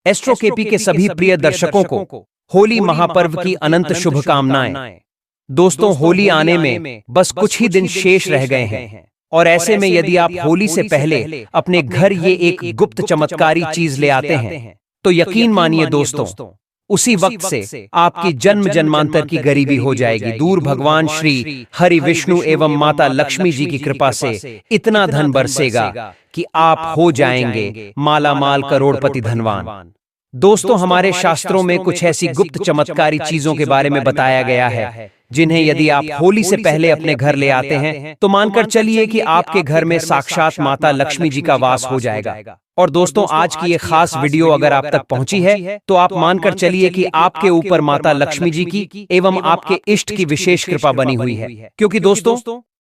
एस्ट्रोकेपी के सभी प्रिय दर्शकों को होली महापर्व की अनंत शुभकामनाएं। दोस्तों, होली आने में बस कुछ ही दिन शेष रह गए हैं और ऐसे में यदि आप होली से पहले अपने घर ये एक गुप्त चमत्कारी चीज ले आते हैं तो यकीन मानिए दोस्तों, उसी वक्त से आपकी जन्म जन्मांतर की गरीबी हो जाएगी दूर। भगवान श्री हरि विष्णु एवं माता लक्ष्मी जी की कृपा से इतना धन बरसेगा कि आप हो जाएंगे मालामाल, करोड़पति, धनवान। दोस्तों, हमारे शास्त्रों में कुछ ऐसी गुप्त चमत्कारी चीजों के बारे में बताया गया है जिन्हें यदि आप होली से पहले अपने घर ले आते हैं तो मानकर चलिए कि आपके घर में साक्षात माता लक्ष्मी जी का वास हो जाएगा। और दोस्तों, आज की ये खास वीडियो अगर आप तक पहुंची है तो आप मानकर चलिए कि आपके ऊपर माता लक्ष्मी जी की एवं आपके इष्ट की विशेष कृपा बनी हुई है। क्योंकि दोस्तों,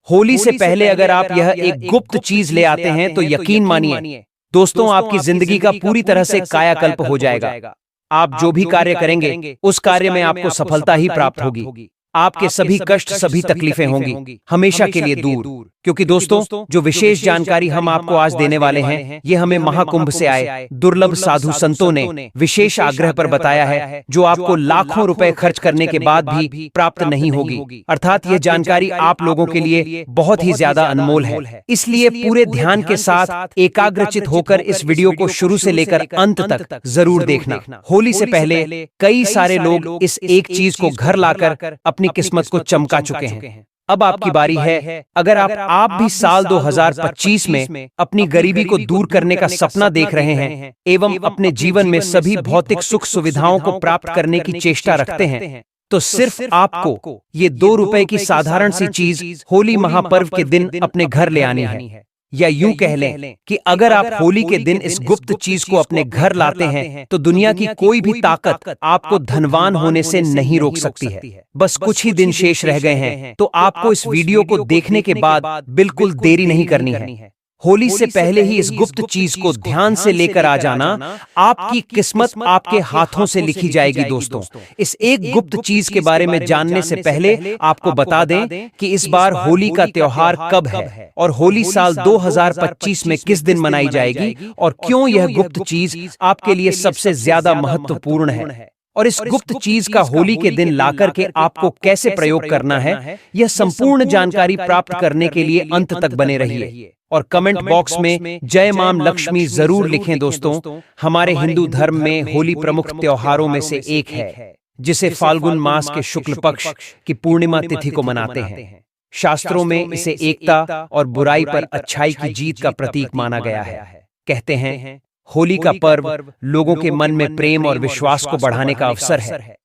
होली से पहले अगर आप यह एक गुप्त चीज ले आते हैं तो यकीन मानिए दोस्तों, आपकी जिंदगी का पूरी तरह से कायाकल्प हो जाएगा। आप जो भी कार्य करेंगे उस कार्य में आपको सफलता ही प्राप्त होगी। आपके सभी कष्ट, सभी तकलीफें होंगी हमेशा के लिए दूर। क्योंकि दोस्तों, जो विशेष जानकारी हम आपको आज देने वाले हैं ये हमें महाकुंभ से आए दुर्लभ साधु संतों ने विशेष आग्रह पर बताया है, जो आपको लाखों रुपए खर्च करने के बाद भी प्राप्त नहीं होगी। अर्थात ये जानकारी आप लोगों के लिए बहुत ही ज्यादा अनमोल है। इसलिए पूरे ध्यान के साथ एकाग्रचित होकर इस वीडियो को शुरू से लेकर अंत तक जरूर देखना। होली से पहले कई सारे लोग इस एक चीज को घर लाकर अपनी किस्मत को चमका चुके हैं। अब आपकी बारी है। अगर आप भी साल 2025 में अपनी गरीबी को दूर करने का सपना देख रहे हैं एवं अपने जीवन में सभी भौतिक सुख सुविधाओं को प्राप्त करने की चेष्टा रखते हैं तो सिर्फ आपको ये 2 रुपए की साधारण सी चीज होली महापर्व के दिन अपने घर ले आनी है। या यूं कह लें कि अगर आप होली के दिन इस गुप्त चीज को अपने घर लाते हैं तो दुनिया की कोई भी ताकत आपको धनवान होने से नहीं रोक सकती है। बस कुछ ही दिन शेष रह गए हैं तो आपको इस वीडियो को देखने के बाद बिल्कुल देरी नहीं करनी है। होली से पहले ही इस गुप्त चीज को ध्यान से लेकर आ जाना। आपकी किस्मत आपके हाथों से लिखी जाएगी। दोस्तों, इस एक गुप्त चीज के बारे में जानने से पहले आपको बता दें कि इस बार होली का त्योहार कब है और होली साल 2025 में किस दिन मनाई जाएगी और क्यों यह गुप्त चीज आपके लिए सबसे ज्यादा महत्वपूर्ण है। और इस गुप्त चीज का होली के दिन लाकर के आपको कैसे प्रयोग करना है, यह संपूर्ण जानकारी प्राप्त करने के लिए अंत तक बने रहिए। और कमेंट बॉक्स में जय मां लक्ष्मी जरूर लिखें। दोस्तों, हमारे हिंदू धर्म में होली प्रमुख त्योहारों में से एक है जिसे फाल्गुन मास के शुक्ल पक्ष की पूर्णिमा तिथि को मनाते हैं। शास्त्रों में इसे एकता और बुराई पर अच्छाई की जीत का प्रतीक माना गया है। कहते हैं होली का पर्व लोगों के मन में प्रेम और विश्वास को बढ़ाने का अवसर है।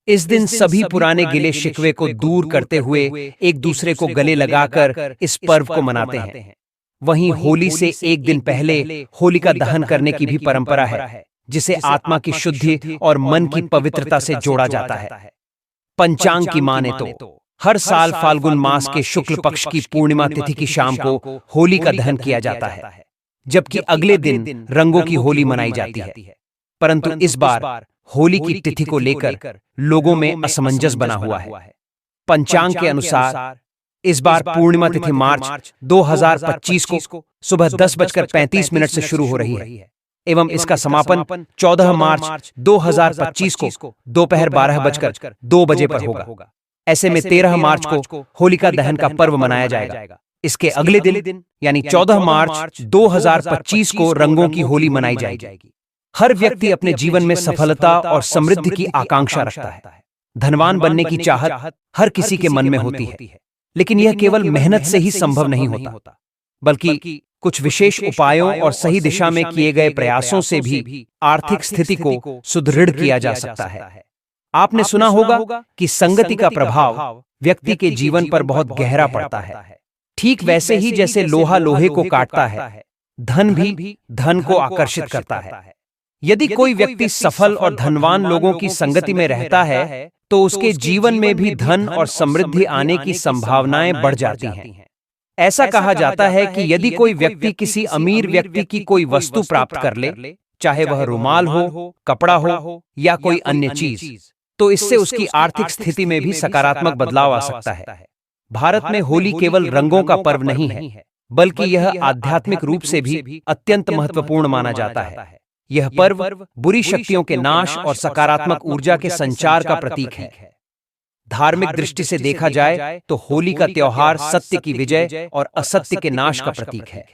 इस दिन सभी पुराने गिले शिकवे को दूर करते हुए एक दूसरे को गले लगाकर इस पर्व को मनाते हैं। वहीं होली से एक दिन पहले होलिका दहन करने की भी परंपरा है, जिसे आत्मा की शुद्धि और मन की पवित्रता से जोड़ा जाता है। पंचांग की माने तो हर साल फाल्गुन मास के शुक्ल पक्ष की पूर्णिमा तिथि की शाम को होली का दहन किया जाता है, जबकि अगले दिन रंगों की होली मनाई जाती है। परंतु इस बार होली की तिथि को लेकर लोगों में असमंजस बना हुआ है। पंचांग के अनुसार इस बार पूर्णिमा तिथि मार्च 2025 को सुबह 10:35 से शुरू हो रही है एवं इसका समापन 14 मार्च 2025 को दोपहर 12:02 पर होगा। ऐसे में 13 मार्च को होलिका दहन का पर्व मनाया जाएगा। इसके अगले दिन यानी 14 मार्च 2025 को रंगों की होली मनाई जाएगी। हर व्यक्ति अपने जीवन में सफलता और समृद्धि की आकांक्षा रखता है। धनवान बनने की चाहत हर किसी के मन में होती है, लेकिन यह केवल मेहनत से ही संभव नहीं होता, बल्कि कुछ विशेष उपायों और सही दिशा में किए गए प्रयासों से भी आर्थिक स्थिति को सुदृढ़ किया जा सकता है। आपने सुना होगा कि संगति का प्रभाव व्यक्ति के जीवन पर बहुत गहरा पड़ता है। ठीक वैसे ही जैसे लोहा लोहे को काटता है, धन भी धन को आकर्षित करता है। यदि कोई व्यक्ति सफल और धनवान लोगों की संगति में रहता है तो उसके जीवन में भी धन और समृद्धि आने की संभावनाएं बढ़ जाती हैं। ऐसा कहा जाता है कि यदि कोई व्यक्ति किसी अमीर व्यक्ति की कोई वस्तु प्राप्त कर ले, चाहे वह रुमाल हो, कपड़ा हो या कोई अन्य चीज, तो इससे उसकी आर्थिक स्थिति में भी सकारात्मक बदलाव आ सकता है। भारत में होली केवल रंगों का पर्व नहीं है, बल्कि यह आध्यात्मिक रूप से भी अत्यंत महत्वपूर्ण माना जाता है। यह पर्व बुरी शक्तियों के नाश और सकारात्मक ऊर्जा के संचार का प्रतीक है। धार्मिक दृष्टि से देखा जाए तो होली का त्योहार सत्य की विजय और असत्य के नाश का प्रतीक है।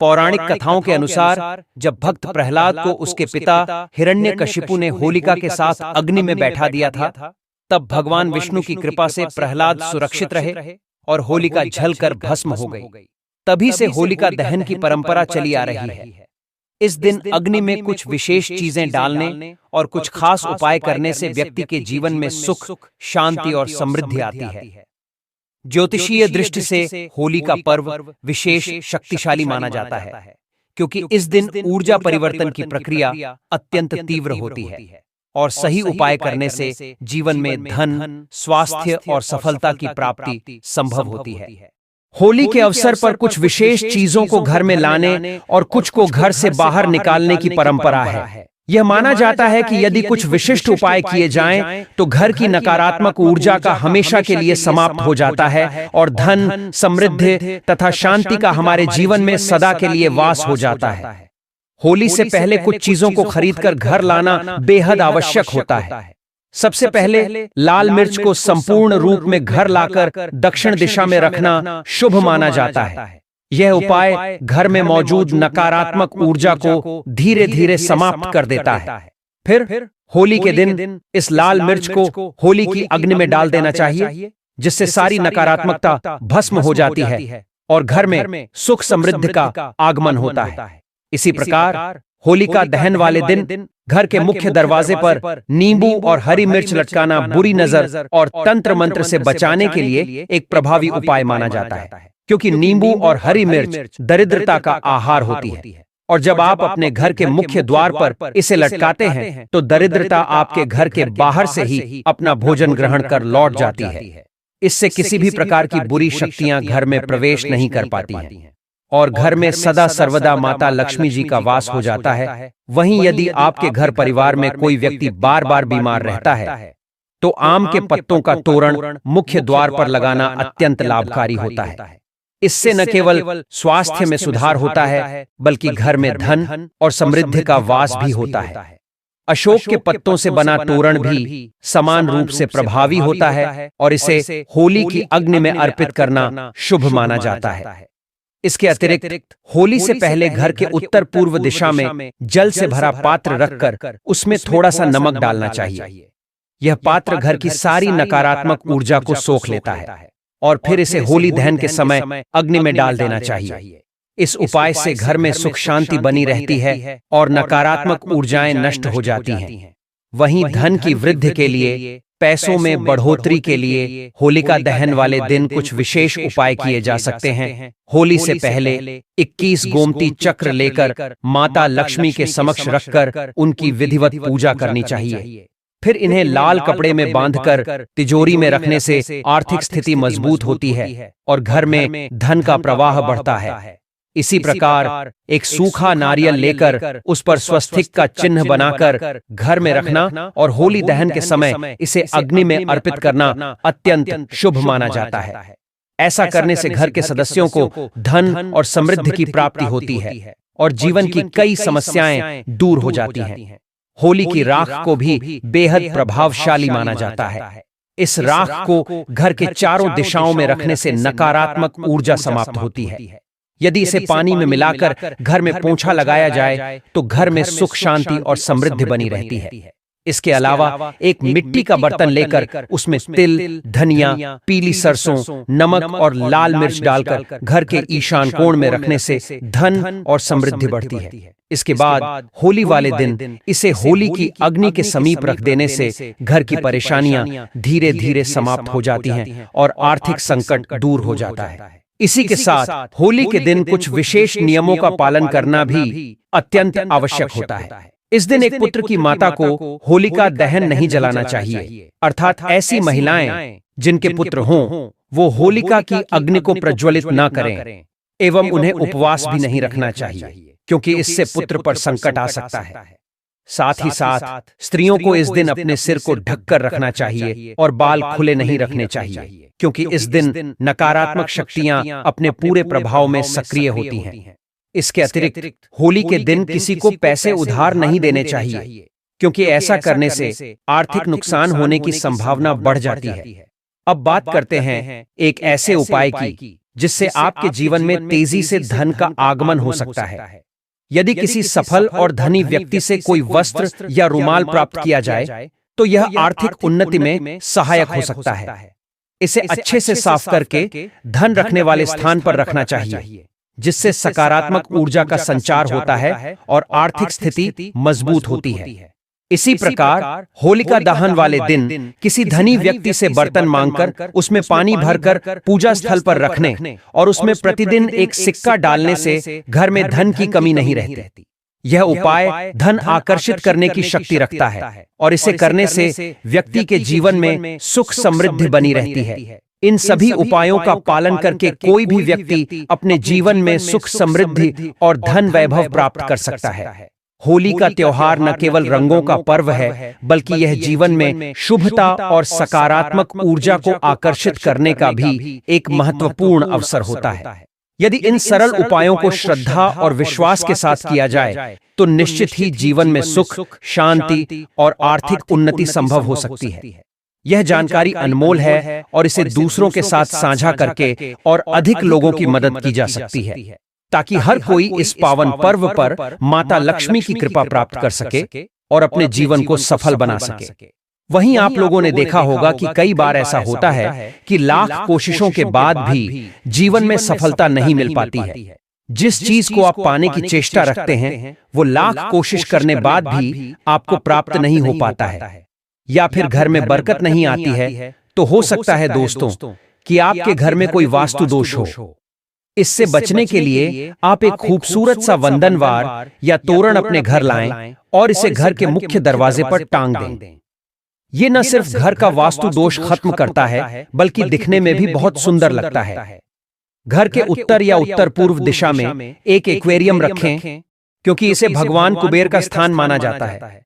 पौराणिक कथाओं के अनुसार जब भक्त प्रहलाद को उसके पिता हिरण्यकशिपु ने होलिका के साथ अग्नि में बैठा दिया था, तब भगवान विष्णु की कृपा से प्रहलाद सुरक्षित रहे और होलिका जलकर भस्म हो गई। तभी से होलिका दहन की परंपरा चली आ रही है। इस दिन अग्नि में कुछ विशेष चीजें डालने और कुछ खास उपाय करने से व्यक्ति के जीवन में सुख, शांति और समृद्धि आती है। ज्योतिषीय दृष्टि से होली का पर्व विशेष शक्तिशाली माना जाता है, क्योंकि इस दिन ऊर्जा परिवर्तन की प्रक्रिया अत्यंत तीव्र होती है और सही उपाय करने से जीवन में धन, स्वास्थ्य और सफलता की प्राप्ति संभव होती है। होली के अवसर पर कुछ विशेष चीजों को घर में लाने और कुछ को घर से बाहर निकालने की परंपरा है। यह माना जाता है कि यदि कुछ विशिष्ट उपाय किए जाएं, तो घर की नकारात्मक ऊर्जा का हमेशा के लिए समाप्त हो जाता है और धन, समृद्धि तथा शांति का हमारे जीवन में सदा के लिए वास हो जाता है। होली से पहले कुछ चीजों को खरीदकर घर लाना बेहद आवश्यक होता है। सबसे पहले लाल मिर्च को संपूर्ण रूप में घर लाकर दक्षिण दिशा में रखना शुभ माना जाता है। यह उपाय घर में मौजूद नकारात्मक ऊर्जा को धीरे धीरे समाप्त कर देता है। फिर होली के दिन इस लाल मिर्च को होली की अग्नि में डाल देना चाहिए, जिससे सारी नकारात्मकता भस्म हो जाती है और घर में सुख समृद्धि का आगमन होता है। इसी प्रकार होलिका दहन वाले दिन घर के मुख्य दरवाजे पर नींबू और हरी मिर्च लटकाना बुरी नजर और तंत्र मंत्र से बचाने के लिए एक प्रभावी उपाय माना जाता है, क्योंकि नींबू और हरी मिर्च दरिद्रता का आहार होती है और जब आप अपने घर के मुख्य द्वार पर इसे लटकाते हैं तो दरिद्रता आपके घर के बाहर से ही अपना भोजन ग्रहण कर लौट जाती है। इससे किसी भी प्रकार की बुरी शक्तियां घर में प्रवेश नहीं कर पाती हैं और घर में सदा सर्वदा माता लक्ष्मी जी का वास हो जाता है। वहीं यदि आपके घर परिवार में कोई व्यक्ति बार बार बीमार रहता है, तो आम के पत्तों का तोरण मुख्य द्वार पर लगाना अत्यंत लाभकारी होता है। इससे न केवल स्वास्थ्य में सुधार होता है, बल्कि घर में धन और समृद्धि का वास भी होता है। अशोक के पत्तों से बना तोरण भी समान रूप से प्रभावी होता है और इसे होली की अग्नि में अर्पित करना शुभ माना जाता है। इसके अतिरिक्त होली से पहले घर के उत्तर पूर्व दिशा में जल से भरा पात्र रखकर उसमें थोड़ा सा नमक डालना चाहिए। यह पात्र घर की सारी नकारात्मक ऊर्जा को सोख लेता है और फिर इसे होली दहन के समय अग्नि में डाल देना चाहिए। इस उपाय से घर में सुख शांति बनी रहती है और नकारात्मक ऊर्जाएं नष्ट हो जाती हैं। वहीं धन की वृद्धि के लिए, पैसों में बढ़ोतरी के लिए होलिका दहन वाले दिन कुछ विशेष उपाय किए जा सकते हैं। होली से पहले 21 गोमती चक्र लेकर माता लक्ष्मी के समक्ष रखकर उनकी विधिवत पूजा करनी चाहिए। फिर इन्हें लाल कपड़े में बांधकर तिजोरी में रखने से आर्थिक स्थिति मजबूत होती है और घर में धन का प्रवाह बढ़ता है। इसी प्रकार एक सूखा नारियल लेकर उस पर स्वस्तिक का चिन्ह बनाकर घर में रखना और होली दहन के समय इसे अग्नि में अर्पित करना अत्यंत शुभ माना जाता है। ऐसा करने से घर के सदस्यों को धन और समृद्धि की प्राप्ति होती है और जीवन की कई समस्याएं दूर हो जाती हैं। होली की राख को भी बेहद प्रभावशाली माना जाता है। इस राख को घर के चारों दिशाओं में रखने से नकारात्मक ऊर्जा समाप्त होती है। यदि इसे पानी में मिलाकर घर में पोंछा लगाया जाए तो घर में सुख शांति और समृद्धि बनी रहती है। इसके अलावा एक मिट्टी का बर्तन लेकर उसमें तिल, धनिया, पीली सरसों, नमक और लाल मिर्च डालकर घर के ईशान कोण में रखने से धन और समृद्धि बढ़ती है। इसके बाद होली वाले दिन इसे होली की अग्नि के समीप रख देने से घर की परेशानियां धीरे धीरे समाप्त हो जाती हैं और आर्थिक संकट दूर हो जाता है। इसी के साथ होली के दिन कुछ विशेष नियमों का पालन करना भी अत्यंत आवश्यक होता है। इस दिन एक पुत्र की माता को होलिका दहन नहीं जलाना चाहिए, अर्थात ऐसी महिलाएं जिनके पुत्र हों वो होलिका की अग्नि को प्रज्वलित न करें एवं उन्हें उपवास भी नहीं रखना चाहिए, क्योंकि इससे पुत्र पर संकट आ सकता है। साथ ही साथ स्त्रियों को इस दिन अपने सिर को ढककर रखना चाहिए और बाल खुले नहीं रखने चाहिए, क्योंकि इस दिन नकारात्मक शक्तियां अपने पूरे प्रभाव में सक्रिय होती हैं। इसके अतिरिक्त होली के दिन किसी को पैसे उधार नहीं देने चाहिए, क्योंकि ऐसा करने से आर्थिक नुकसान होने की संभावना बढ़ जाती है। अब बात करते हैं एक ऐसे उपाय की जिससे आपके जीवन में तेजी से धन का आगमन हो सकता है। यदि किसी सफल और धनी व्यक्ति से कोई वस्त्र या रुमाल प्राप्त किया जाए तो यह आर्थिक उन्नति में सहायक हो सकता है। इसे अच्छे से साफ करके धन रखने वाले स्थान पर रखना चाहिए, जिससे सकारात्मक ऊर्जा का संचार होता है और आर्थिक स्थिति मजबूत होती है। इसी प्रकार होलिका दहन वाले दिन किसी धनी व्यक्ति से बर्तन मांगकर उसमें पानी भरकर पूजा स्थल पर रखने और उसमें प्रतिदिन एक सिक्का डालने से घर में धन की कमी नहीं रहती। यह उपाय धन आकर्षित करने की शक्ति रखता है और इसे करने से व्यक्ति के जीवन में सुख समृद्धि बनी रहती है। इन सभी उपायों का पालन करके कोई भी व्यक्ति अपने जीवन में सुख समृद्धि और धन वैभव प्राप्त कर सकता है। होली का त्योहार न केवल रंगों का पर्व है, बल्कि यह जीवन में शुभता और सकारात्मक ऊर्जा को आकर्षित करने का भी एक महत्वपूर्ण अवसर होता है। यदि इन सरल उपायों को श्रद्धा और विश्वास के साथ किया जाए तो निश्चित ही जीवन में सुख, शांति और आर्थिक उन्नति संभव हो सकती है। यह जानकारी अनमोल है और इसे दूसरों के साथ साझा करके और अधिक लोगों की मदद की जा सकती है, ताकि हर कोई इस पावन पर्व पर माता लक्ष्मी की कृपा प्राप्त कर सके और अपने जीवन को सफल बना सके। वहीं आप लोगों ने देखा होगा कि कई बार ऐसा होता है कि लाख कोशिशों के बाद भी जीवन में सफलता नहीं मिल पाती है। जिस चीज को आप पाने की चेष्टा रखते हैं वो लाख कोशिश करने बाद भी आपको प्राप्त नहीं हो पाता है, या फिर घर में बरकत नहीं आती है, तो हो सकता है दोस्तों कि आपके घर में कोई वास्तु दोष हो। इससे बचने के लिए आप एक खूबसूरत सा वंदनवार या तोरण अपने घर लाएं और इसे घर के मुख्य दरवाजे पर टांग दें। ये न सिर्फ घर का वास्तु दोष खत्म करता है, बल्कि दिखने में भी बहुत सुंदर लगता है। घर के उत्तर या उत्तर पूर्व दिशा में एक एक्वेरियम रखें, क्योंकि इसे भगवान कुबेर का स्थान माना जाता है।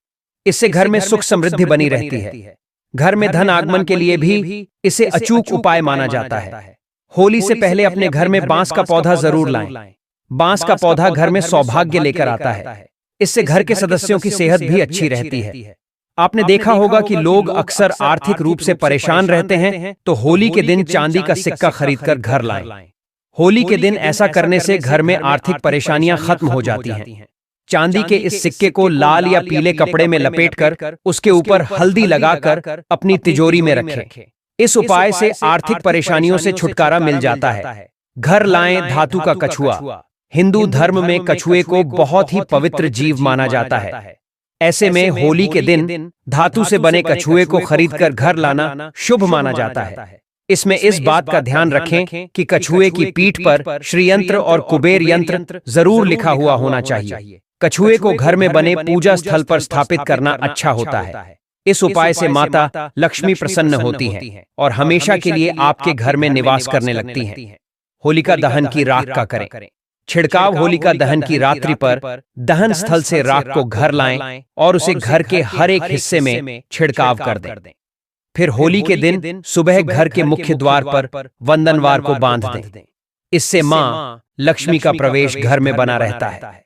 इससे घर में सुख समृद्धि बनी रहती है। घर में धन आगमन के लिए भी इसे अचूक उपाय माना जाता है। होली से पहले अपने घर में बांस का पौधा जरूर लाएं। बांस का पौधा घर में सौभाग्य लेकर आता है। इससे घर के सदस्यों की सेहत भी अच्छी रहती है। आपने देखा होगा कि लोग अक्सर आर्थिक रूप से परेशान रहते हैं, तो होली के दिन चांदी का सिक्का खरीदकर घर लाएं। होली के दिन ऐसा करने से घर में आर्थिक परेशानियां खत्म हो जाती हैं। चांदी के इस सिक्के को लाल या पीले कपड़े में लपेटकर उसके ऊपर हल्दी लगाकर अपनी तिजोरी में रखें। इस उपाय से आर्थिक परेशानियों से छुटकारा मिल जाता है। घर लाएं धातु का कछुआ। हिंदू धर्म में कछुए को बहुत ही पवित्र जीव माना जाता है। ऐसे में होली के दिन धातु से बने कछुए को खरीदकर घर लाना शुभ माना जाता है। इसमें इस बात का ध्यान रखें कि कछुए की पीठ पर श्री यंत्र और कुबेर यंत्र जरूर लिखा हुआ होना चाहिए। कछुए को घर में बने पूजा स्थल पर स्थापित करना अच्छा होता है। इस उपाय से माता लक्ष्मी प्रसन्न होती हैं और हमेशा के लिए आपके घर में निवास करने लगती हैं। होलिका दहन की राख का करें। छिड़काव होलिका दहन की रात्रि पर दहन स्थल से राख को घर लाएं और उसे घर के हर एक हिस्से में छिड़काव कर दें। फिर होली के दिन सुबह घर के मुख्य द्वार पर वंदनवार को बांध दें। इससे मां लक्ष्मी का प्रवेश घर में बना रहता है।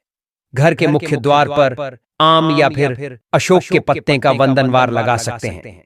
घर के मुख्य द्वार पर आम या फिर अशोक के पत्ते का वंदनवार लगा सकते हैं।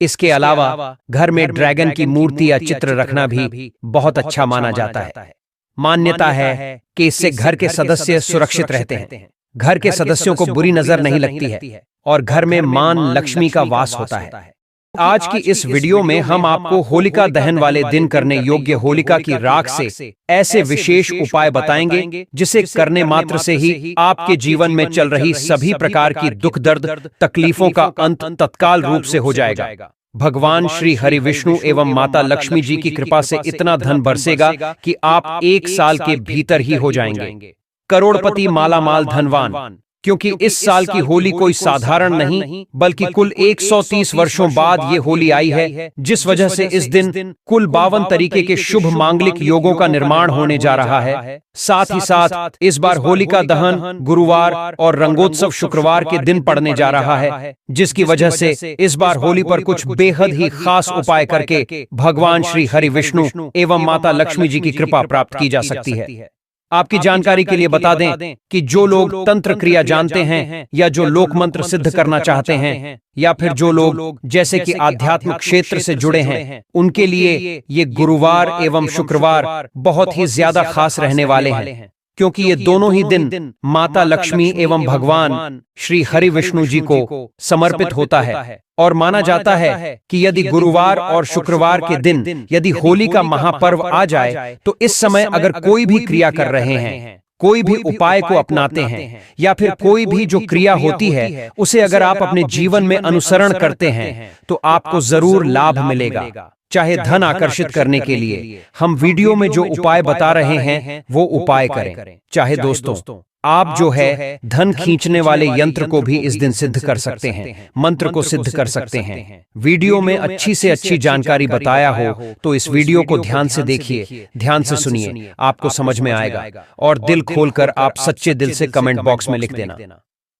इसके अलावा घर में ड्रैगन की मूर्ति या चित्र रखना भी बहुत अच्छा माना जाता है। मान्यता है कि इससे घर के सदस्य सुरक्षित रहते हैं, घर के सदस्यों को बुरी नजर नहीं लगती है और घर में मां लक्ष्मी का वास होता है। आज की इस वीडियो में हम आपको होलिका दहन वाले दिन करने योग्य होलिका की राख से ऐसे विशेष उपाय बताएंगे जिसे करने मात्र से ही आपके जीवन में चल रही सभी प्रकार की दुख दर्द तकलीफों का अंत तत्काल रूप से हो जाएगा। भगवान श्री हरि विष्णु एवं माता लक्ष्मी जी की कृपा से इतना धन बरसेगा कि आप एक साल के भीतर ही हो जाएंगे करोड़पति, मालामाल, धनवान। क्योंकि इस साल की होली कोई साधारण नहीं, बल्कि कुल 130 वर्षों बाद ये होली आई है, जिस वजह से इस दिन कुल 52 तरीके के शुभ मांगलिक योगों का निर्माण होने जा रहा है। साथ ही साथ इस बार होलिका दहन गुरुवार और रंगोत्सव शुक्रवार के दिन पड़ने जा रहा है, जिसकी वजह से इस बार होली पर कुछ बेहद ही खास उपाय करके भगवान श्री हरि विष्णु एवं माता लक्ष्मी जी की कृपा प्राप्त की जा सकती है। आपकी जानकारी के लिए बता दें कि जो लोग तंत्र क्रिया जानते हैं या जो लोक मंत्र सिद्ध करना चाहते हैं या फिर जो लोग जैसे कि आध्यात्मिक क्षेत्र से जुड़े हैं, उनके लिए ये गुरुवार एवं शुक्रवार बहुत ही ज्यादा खास रहने वाले हैं, क्योंकि ये दोनों ही दिन माता लक्ष्मी एवं भगवान श्री हरि विष्णु जी को समर्पित होता है। और माना जाता है कि यदि गुरुवार और शुक्रवार के दिन यदि होली का महापर्व आ जाए तो इस समय अगर कोई भी क्रिया कर रहे हैं, कोई भी उपाय को अपनाते हैं या फिर कोई भी जो क्रिया होती है उसे अगर आप अपने जीवन में अनुसरण करते हैं तो आपको जरूर लाभ मिलेगा। चाहे धन आकर्षित करने के लिए हम वीडियो में जो उपाय बता रहे हैं वो उपाय करें। चाहे दोस्तों आप जो है धन खींचने वाले यंत्र को भी इस दिन सिद्ध कर सकते हैं, मंत्र को सिद्ध कर सकते हैं। वीडियो में अच्छी से अच्छी जानकारी बताया हो तो इस वीडियो को ध्यान से देखिए, ध्यान से सुनिए, आपको समझ में आएगा। और दिल खोलकर आप सच्चे दिल से कमेंट बॉक्स में लिख देना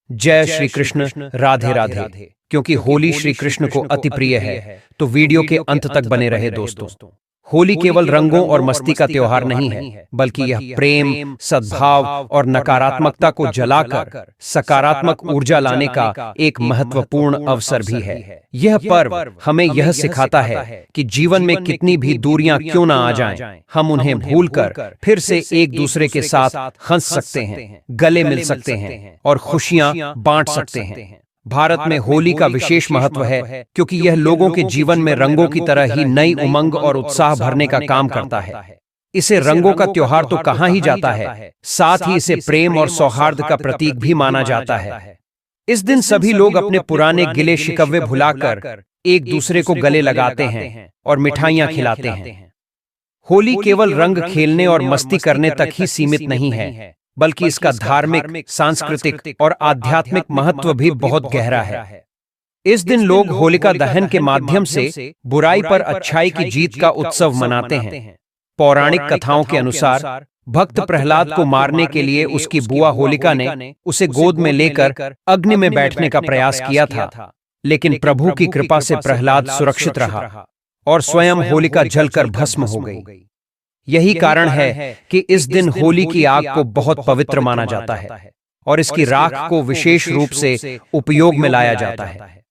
जय श्री कृष्ण, राधे राधे। क्योंकि होली श्री कृष्ण को अति प्रिय है तो वीडियो के अंत तक बने रहे दोस्तों। होली केवल रंगों और मस्ती का त्योहार नहीं है, बल्कि यह प्रेम, सद्भाव और नकारात्मकता को जलाकर सकारात्मक ऊर्जा लाने का एक महत्वपूर्ण अवसर भी है। यह पर्व हमें यह सिखाता है कि जीवन में कितनी भी दूरियां क्यों ना आ जाएं, हम उन्हें भूलकर फिर से एक दूसरे के साथ हंस सकते हैं, गले मिल सकते हैं और खुशियां बांट सकते हैं। भारत में होली का विशेष महत्व है क्योंकि यह लोगों के जीवन में रंगों की तरह ही नई उमंग और उत्साह भरने का काम करता है। इसे रंगों का त्योहार तो कहा ही जाता है, साथ ही इसे प्रेम और सौहार्द का प्रतीक भी माना जाता है। इस दिन सभी लोग अपने पुराने गिले शिकवे भुलाकर एक दूसरे को गले लगाते हैं और मिठाइयां खिलाते हैं। होली केवल रंग खेलने और मस्ती करने तक ही सीमित नहीं है, बल्कि इसका धार्मिक, सांस्कृतिक और आध्यात्मिक महत्व भी बहुत गहरा है। इस दिन लोग होलिका दहन के माध्यम से बुराई पर अच्छाई की जीत का उत्सव मनाते हैं। पौराणिक कथाओं के अनुसार भक्त प्रहलाद को मारने के लिए उसकी बुआ होलिका ने उसे गोद में लेकर अग्नि में बैठने का प्रयास किया था, लेकिन प्रभु की कृपा से प्रहलाद सुरक्षित रहा और स्वयं होलिका जलकर भस्म हो गई। यही कारण है कि इस दिन होली की आग को बहुत पवित्र माना जाता है और इसकी राख को विशेष रूप से उपयोग में लाया जाता है।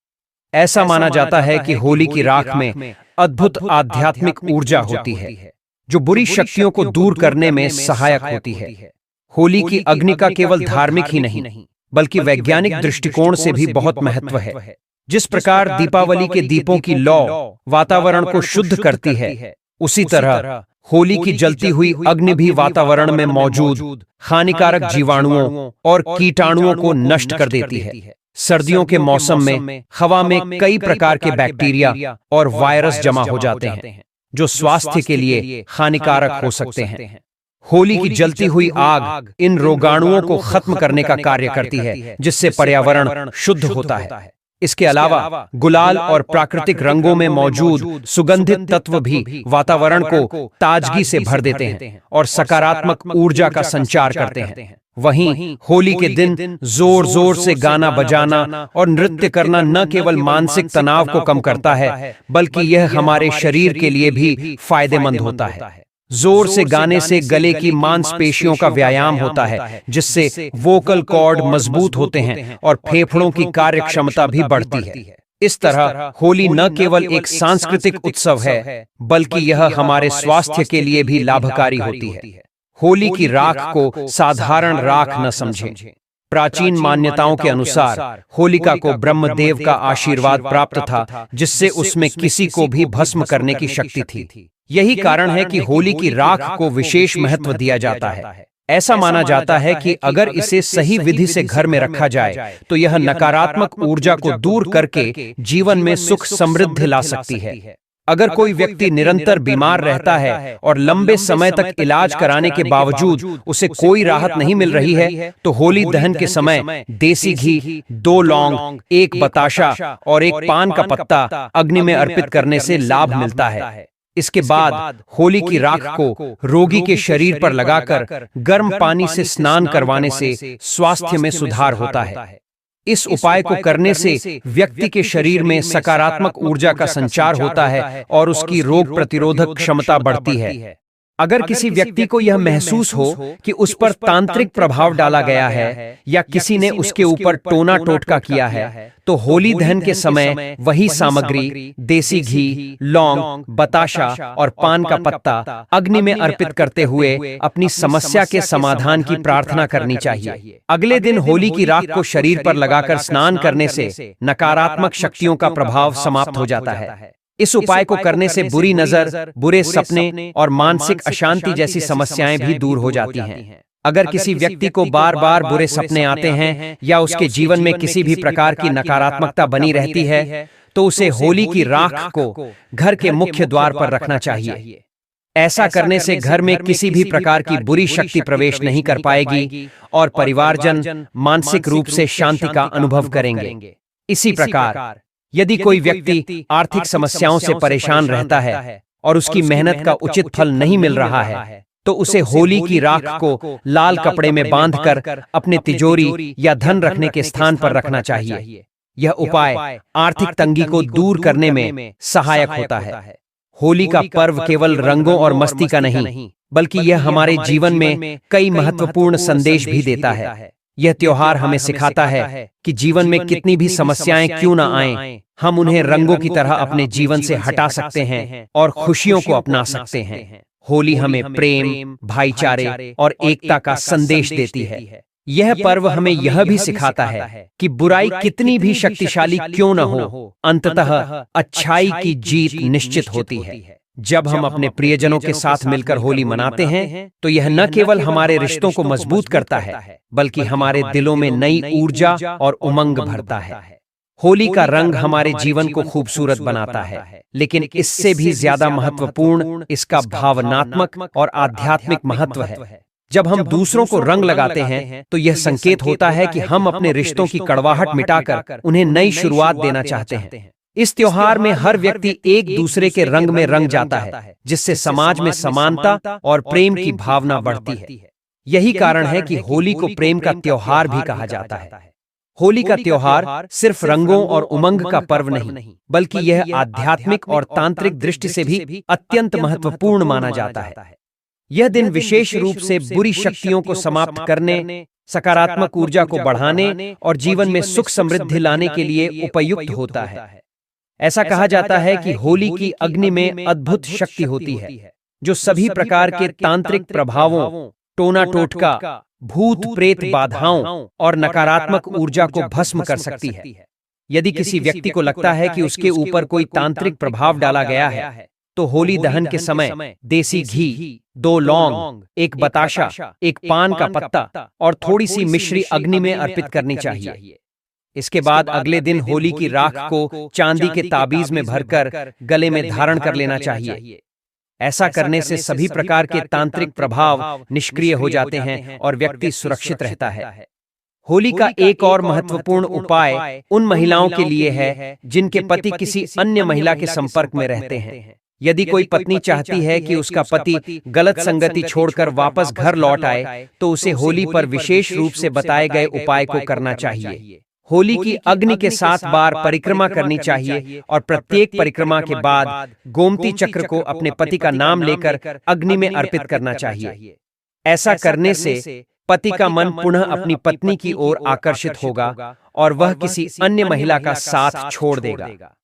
ऐसा माना जाता है कि होली की राख में अद्भुत आध्यात्मिक ऊर्जा होती है जो बुरी शक्तियों को दूर करने में सहायक होती है। होली की अग्नि का केवल धार्मिक ही नहीं बल्कि वैज्ञानिक दृष्टिकोण से भी बहुत महत्व है। जिस प्रकार दीपावली के दीपों की लौ वातावरण को शुद्ध करती है, उसी तरह होली की जलती हुई अग्नि भी वातावरण में मौजूद हानिकारक जीवाणुओं और कीटाणुओं को नष्ट कर देती है। सर्दियों के मौसम में हवा में कई प्रकार के बैक्टीरिया और वायरस जमा हो जाते हैं जो स्वास्थ्य के लिए हानिकारक हो सकते हैं। होली की जलती हुई आग इन रोगाणुओं को खत्म करने का कार्य करती है, जिससे पर्यावरण शुद्ध होता है। इसके अलावा गुलाल और प्राकृतिक रंगों में मौजूद सुगंधित तत्व भी वातावरण को ताजगी से भर देते हैं और सकारात्मक ऊर्जा का संचार करते हैं। वहीं होली के दिन जोर जोर से गाना बजाना और नृत्य करना न केवल मानसिक तनाव को कम करता है, बल्कि यह हमारे शरीर के लिए भी फायदेमंद होता है। जोर से गाने से गले की मांसपेशियों का व्यायाम होता है, जिससे वोकल कॉर्ड मजबूत होते हैं और फेफड़ों की कार्य क्षमता भी बढ़ती है। इस तरह होली न केवल एक सांस्कृतिक उत्सव है, बल्कि यह हमारे स्वास्थ्य के लिए भी लाभकारी होती है। होली की राख को साधारण राख न समझें। प्राचीन मान्यताओं के अनुसार होलिका को ब्रह्मदेव का आशीर्वाद प्राप्त था, जिससे उसमें किसी को भी भस्म करने की शक्ति थी। यही कारण है कि होली की राख को विशेष महत्व दिया जाता है। ऐसा माना जाता है कि अगर इसे सही विधि से घर में रखा जाए तो यह नकारात्मक ऊर्जा को दूर करके जीवन में सुख समृद्धि ला सकती है। अगर कोई व्यक्ति निरंतर बीमार रहता है और लंबे समय तक इलाज कराने के बावजूद उसे कोई राहत नहीं मिल रही है, तो होली दहन के समय देसी घी, 2 लौंग, 1 बताशा और 1 पान का पत्ता अग्नि में अर्पित करने से लाभ मिलता है। इसके बाद होली की राख को रोगी के शरीर पर लगाकर गर्म पानी से स्नान करवाने से स्वास्थ्य में सुधार होता है। इस उपाय को करने से व्यक्ति के शरीर में सकारात्मक ऊर्जा का संचार होता है और उसकी रोग प्रतिरोधक क्षमता बढ़ती है। अगर किसी व्यक्ति को यह महसूस हो कि उस पर तांत्रिक प्रभाव डाला गया है या किसी ने उसके ऊपर टोना टोटका किया है, तो होली दहन के समय वही सामग्री, देसी घी, लौंग, बताशा और पान का पत्ता अग्नि में अर्पित करते हुए अपनी समस्या के समाधान की प्रार्थना करनी चाहिए। अगले दिन होली की राख को शरीर पर लगाकर स्नान करने से नकारात्मक शक्तियों का प्रभाव समाप्त हो जाता है। इस उपाय को करने से बुरी नजर, बुरे सपने और मानसिक अशांति जैसी समस्याएं भी दूर हो जाती हैं। अगर किसी व्यक्ति को बार बार बुरे सपने आते हैं या उसके जीवन में किसी भी प्रकार की नकारात्मकता बनी रहती है, तो उसे होली की राख को घर के मुख्य द्वार पर रखना चाहिए। ऐसा करने से घर में किसी भी प्रकार की बुरी शक्ति प्रवेश नहीं कर पाएगी और परिवारजन मानसिक रूप से शांति का अनुभव करेंगे। इसी प्रकार यदि कोई व्यक्ति आर्थिक समस्याओं से परेशान रहता है और उसकी मेहनत का उचित फल नहीं मिल रहा है, तो उसे होली की राख को लाल कपड़े में बांधकर अपने तिजोरी या धन रखने के स्थान पर रखना चाहिए। यह उपाय आर्थिक तंगी को दूर करने में सहायक होता है। होली का पर्व केवल रंगों और मस्ती का नहीं, बल्कि यह हमारे जीवन में कई महत्वपूर्ण संदेश भी देता है। यह त्योहार हमें सिखाता है कि जीवन में कितनी भी समस्याएं क्यों ना आएं, हम उन्हें रंगों की तरह अपने जीवन से हटा सकते हैं और खुशियों को अपना सकते हैं। होली हमें प्रेम, भाईचारे और एकता का संदेश देती है। यह पर्व हमें यह भी सिखाता है कि बुराई कितनी भी शक्तिशाली क्यों न हो, अंततः अच्छाई की जीत निश्चित होती है। जब हम अपने प्रियजनों के साथ मिलकर होली मनाते हैं, तो यह न केवल हमारे रिश्तों को मजबूत करता है, बल्कि हमारे दिलों में नई ऊर्जा और उमंग भरता है। होली का रंग हमारे जीवन को खूबसूरत बनाता है, लेकिन इससे भी ज्यादा महत्वपूर्ण इसका भावनात्मक और आध्यात्मिक महत्व है। जब हम दूसरों को रंग लगाते हैं, तो यह संकेत होता है कि हम अपने रिश्तों की कड़वाहट मिटाकर उन्हें नई शुरुआत देना चाहते हैं। इस त्योहार में हर व्यक्ति एक दूसरे के रंग में रंग जाता है, जिससे समाज में समानता और प्रेम की भावना बढ़ती है। यही कारण है कि होली को प्रेम का त्योहार भी कहा जाता है। होली का त्योहार सिर्फ रंगों और उमंग का पर्व नहीं, बल्कि यह आध्यात्मिक और तांत्रिक दृष्टि से भी अत्यंत महत्वपूर्ण माना जाता है। यह दिन विशेष रूप से बुरी शक्तियों को समाप्त करने, सकारात्मक ऊर्जा को बढ़ाने और जीवन में सुख समृद्धि लाने के लिए उपयुक्त होता है। ऐसा कहा जाता है कि होली की अग्नि में अद्भुत शक्ति होती है, जो सभी प्रकार के तांत्रिक प्रभावों, टोना टोटका, भूत प्रेत बाधाओं और नकारात्मक ऊर्जा को भस्म कर सकती है। यदि किसी व्यक्ति को लगता है कि उसके ऊपर कोई तांत्रिक प्रभाव डाला गया है, तो होली दहन के समय देसी घी, 2 लौंग, 1 बताशा, 1 पान का पत्ता और थोड़ी सी मिश्री अग्नि में अर्पित करनी चाहिए। इसके बाद अगले दिन होली की राख को चांदी के ताबीज में भरकर गले में धारण कर लेना चाहिए। ऐसा करने से सभी प्रकार के तांत्रिक प्रभाव निष्क्रिय हो जाते हैं और व्यक्ति सुरक्षित रहता है। होली का एक और महत्वपूर्ण उपाय उन महिलाओं के लिए है जिनके पति किसी अन्य महिला के संपर्क में रहते हैं। यदि कोई पत्नी चाहती है कि उसका पति गलत संगति छोड़कर वापस घर लौट आए, तो उसे होली पर विशेष रूप से बताए गए उपाय को करना चाहिए। होली की अग्नि के 7 बार परिक्रमा करनी चाहिए और प्रत्येक परिक्रमा के बाद गोमती चक्र को अपने पति का नाम लेकर अग्नि में अर्पित करना चाहिए। ऐसा करने से पति का मन पुनः अपनी पत्नी की ओर आकर्षित होगा और वह किसी अन्य महिला का साथ छोड़ देगा।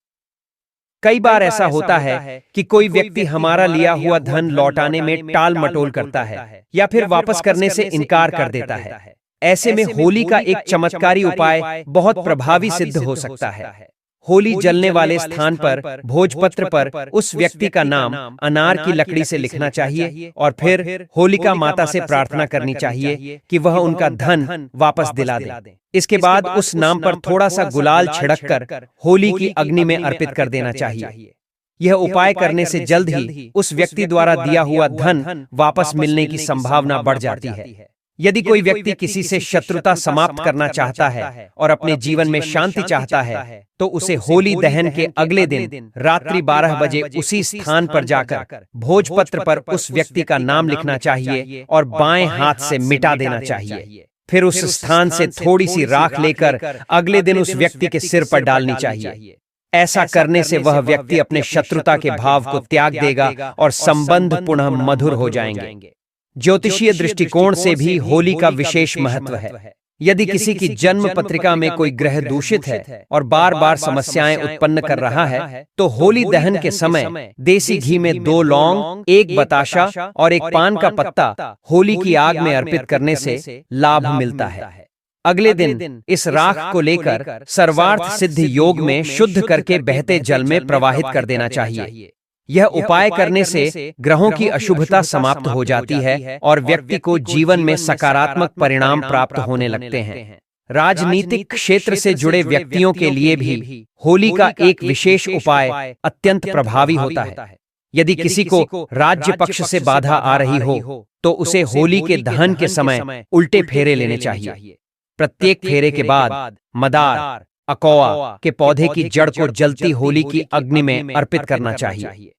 कई बार ऐसा होता है कि कोई व्यक्ति हमारा लिया हुआ धन लौटाने में टाल मटोल करता है या फिर वापस करने से इनकार कर देता है। ऐसे में होली का एक चमत्कारी उपाय बहुत प्रभावी सिद्ध हो सकता है। होली जलने वाले स्थान पर भोजपत्र पर उस व्यक्ति का नाम अनार की लकड़ी से लिखना चाहिए और फिर होलिका माता से प्रार्थना करनी चाहिए कि वह उनका धन वापस दिला दे। इसके बाद उस नाम पर थोड़ा सा गुलाल छिड़ककर होली की अग्नि में अर्पित कर देना चाहिए। यह उपाय करने से जल्द ही उस व्यक्ति द्वारा दिया हुआ धन वापस मिलने की संभावना बढ़ जाती है। यदि कोई व्यक्ति किसी से शत्रुता समाप्त करना चाहता है और अपने जीवन में शांति चाहता है, तो उसे होली दहन के अगले दिन रात्रि 12 बजे उसी स्थान पर जाकर भोजपत्र पर उस व्यक्ति का नाम लिखना चाहिए और बाएं हाथ से मिटा देना चाहिए। फिर उस स्थान से थोड़ी सी राख लेकर अगले दिन उस व्यक्ति के सिर पर डालनी चाहिए। ऐसा करने से वह व्यक्ति अपने शत्रुता के भाव को त्याग देगा और संबंध पुनः मधुर हो जाएंगे। ज्योतिषीय दृष्टिकोण से भी होली का विशेष महत्व है। यदि किसी की जन्म पत्रिका में कोई ग्रह दूषित है और बार बार समस्याएं उत्पन्न कर रहा है, तो होली दहन के समय देसी घी में 2 लौंग, 1 बताशा और 1 पान का पत्ता होली की आग में अर्पित करने से लाभ मिलता है। अगले दिन इस राख को लेकर सर्वार्थ सिद्ध योग में शुद्ध करके बहते जल में प्रवाहित कर देना चाहिए। यह उपाय करने से ग्रहों की अशुभता समाप्त हो जाती है और व्यक्ति को जीवन में सकारात्मक परिणाम प्राप्त होने लगते हैं। राजनीतिक क्षेत्र से जुड़े व्यक्तियों के लिए भी होली का एक विशेष उपाय अत्यंत प्रभावी होता है। यदि किसी को राज्य पक्ष से बाधा आ रही हो, तो उसे होली के दहन के समय उल्टे फेरे लेने चाहिए। प्रत्येक फेरे के बाद मदार, अकौआ के पौधे की जड़ को जलती होली की अग्नि में अर्पित करना चाहिए।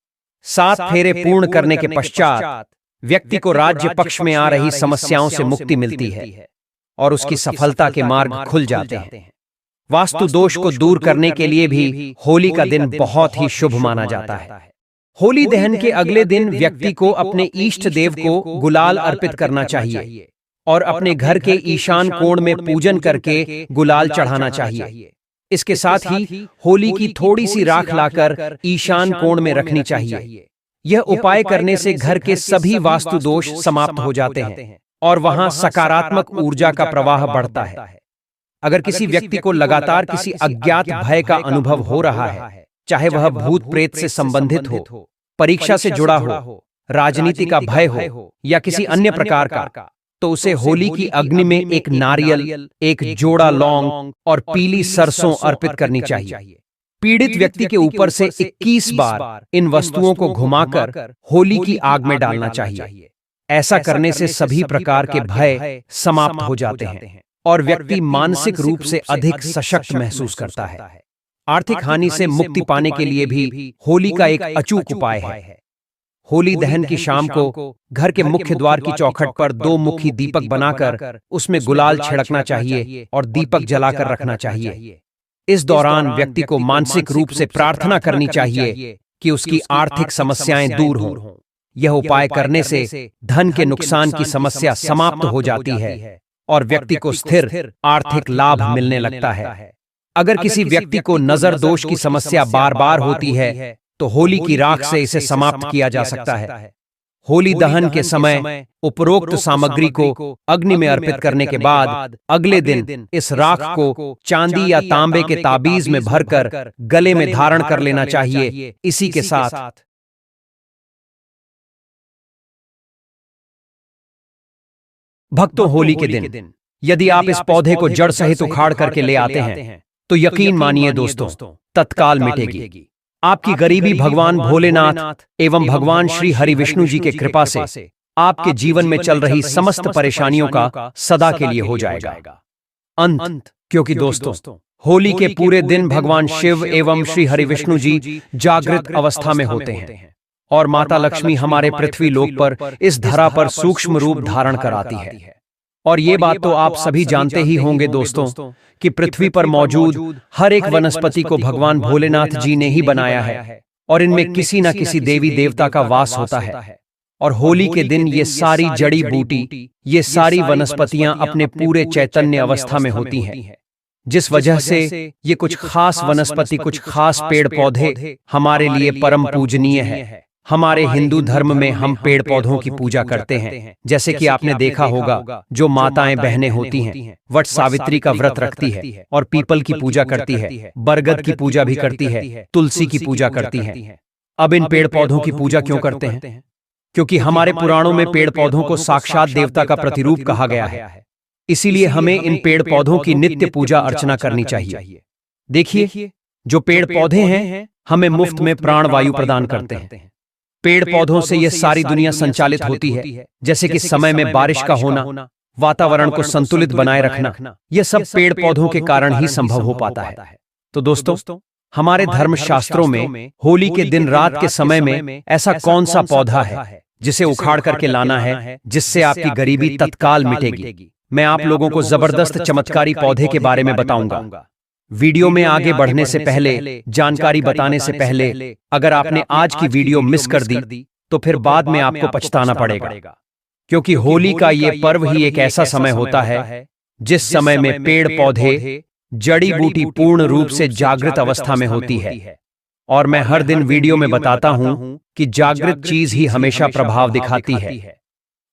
7 फेरे पूर्ण करने के पश्चात व्यक्ति को राज्य पक्ष में आ रही समस्याओं से मुक्ति मिलती है और उसकी सफलता के मार्ग खुल जाते हैं। वास्तु दोष को दूर करने के लिए भी होली का दिन बहुत ही शुभ माना जाता है। होली दहन के अगले दिन व्यक्ति को अपने इष्ट देव को गुलाल अर्पित करना चाहिए और अपने घर के ईशान कोण में पूजन करके गुलाल चढ़ाना चाहिए। इसके साथ ही होली की थोड़ी सी राख लाकर ईशान कोण में रखनी चाहिए। यह उपाय करने से घर के सभी वास्तु दोष समाप्त हो जाते हैं और वहां सकारात्मक ऊर्जा का प्रवाह बढ़ता है। अगर किसी व्यक्ति को लगातार किसी अज्ञात भय का अनुभव हो रहा है, चाहे वह भूत प्रेत से संबंधित हो, परीक्षा से जुड़ा हो, राजनीति का भय हो या किसी अन्य प्रकार का, तो उसे होली की अग्नि में 1 नारियल, 1 जोड़ा लौंग और पीली सरसों अर्पित करनी चाहिए। पीड़ित व्यक्ति के ऊपर से 21 बार इन वस्तुओं को घुमाकर होली की आग में डालना चाहिए। ऐसा करने से सभी प्रकार के भय समाप्त हो जाते हैं और व्यक्ति मानसिक रूप से अधिक सशक्त महसूस करता है। आर्थिक हानि से मुक्ति पाने के लिए भी होली का एक अचूक उपाय है। होली दहन की शाम को घर के मुख्य द्वार की चौखट पर 2 मुखी दीपक बनाकर उसमें गुलाल छिड़कना चाहिए और दीपक जलाकर रखना चाहिए। इस दौरान व्यक्ति को मानसिक रूप से प्रार्थना करनी चाहिए कि उसकी आर्थिक समस्याएं दूर हों। यह उपाय करने से धन के नुकसान की समस्या समाप्त हो जाती है और व्यक्ति को स्थिर आर्थिक लाभ मिलने लगता है। अगर किसी व्यक्ति को नजर दोष की समस्या बार बार होती है, तो होली की राख से इसे समाप्त किया जा सकता है। होली दहन के समय उपरोक्त सामग्री को अग्नि में अर्पित करने के बाद अगले दिन इस राख को चांदी या तांबे के ताबीज में भरकर गले में धारण कर लेना चाहिए। इसी के साथ भक्तों, होली के दिन यदि आप इस पौधे को जड़ सहित उखाड़ करके ले आते हैं, तो यकीन मानिए दोस्तों, तत्काल मिटेगी। आपकी गरीबी भगवान भोलेनाथ एवं भगवान श्री हरि विष्णु जी के कृपा से आपके जीवन में चल रही समस्त परेशानियों का सदा के लिए हो जाएगा अंत। क्योंकि दोस्तों, होली के पूरे दिन भगवान शिव एवं श्री हरि विष्णु जी जागृत अवस्था में होते हैं और माता लक्ष्मी हमारे पृथ्वी लोक पर इस धरा पर सूक्ष्म रूप धारण कर आती है। और ये बात तो आप सभी जानते ही होंगे दोस्तों कि पृथ्वी पर मौजूद हर एक वनस्पति को भगवान भोलेनाथ जी ने ही बनाया है और इनमें किसी न किसी देवी देवता का वास होता है। और होली के दिन ये सारी जड़ी बूटी, ये सारी वनस्पतियां अपने पूरे चैतन्य अवस्था में होती हैं, जिस वजह से ये कुछ खास वनस्पति, कुछ खास पेड़ पौधे हमारे लिए परम पूजनीय है। हमारे हिंदू धर्म में हम पेड़ पौधों की पूजा करते हैं, जैसे कि आपने देखा होगा जो माताएं बहनें होती हैं वट सावित्री का व्रत रखती है और पीपल की पूजा करती है, बरगद की पूजा भी करती है, तुलसी की पूजा करती है। अब इन पेड़ पौधों की पूजा क्यों करते हैं? क्योंकि हमारे पुराणों में पेड़ पौधों को साक्षात देवता का प्रतिरूप कहा गया है। इसीलिए हमें इन पेड़ पौधों की नित्य पूजा अर्चना करनी चाहिए। देखिए, जो पेड़ पौधे हैं हमें मुफ्त में प्राण वायु प्रदान करते हैं। पेड़ पौधों से यह सारी दुनिया संचालित होती है, जैसे कि समय में बारिश का होना, वातावरण को संतुलित बनाए रखना, यह सब पेड़ पौधों के कारण ही संभव हो पाता है। तो दोस्तों, हमारे धर्म शास्त्रों में होली के दिन रात के समय में ऐसा कौन सा पौधा है जिसे उखाड़ करके लाना है, जिससे आपकी गरीबी तत्काल मिटेगी? मैं आप लोगों को जबरदस्त चमत्कारी पौधे के बारे में बताऊंगा। वीडियो में आगे बढ़ने से पहले, जानकारी बताने से पहले, अगर आपने आज की वीडियो मिस कर दी तो फिर बाद में आपको पछताना पड़ेगा, क्योंकि होली का ये पर्व ही एक ऐसा समय होता है जिस समय में पेड़ पौधे, जड़ी बूटी पूर्ण रूप से जागृत अवस्था में होती है। और मैं हर दिन वीडियो में बताता हूं कि जागृत चीज ही हमेशा प्रभाव दिखाती है।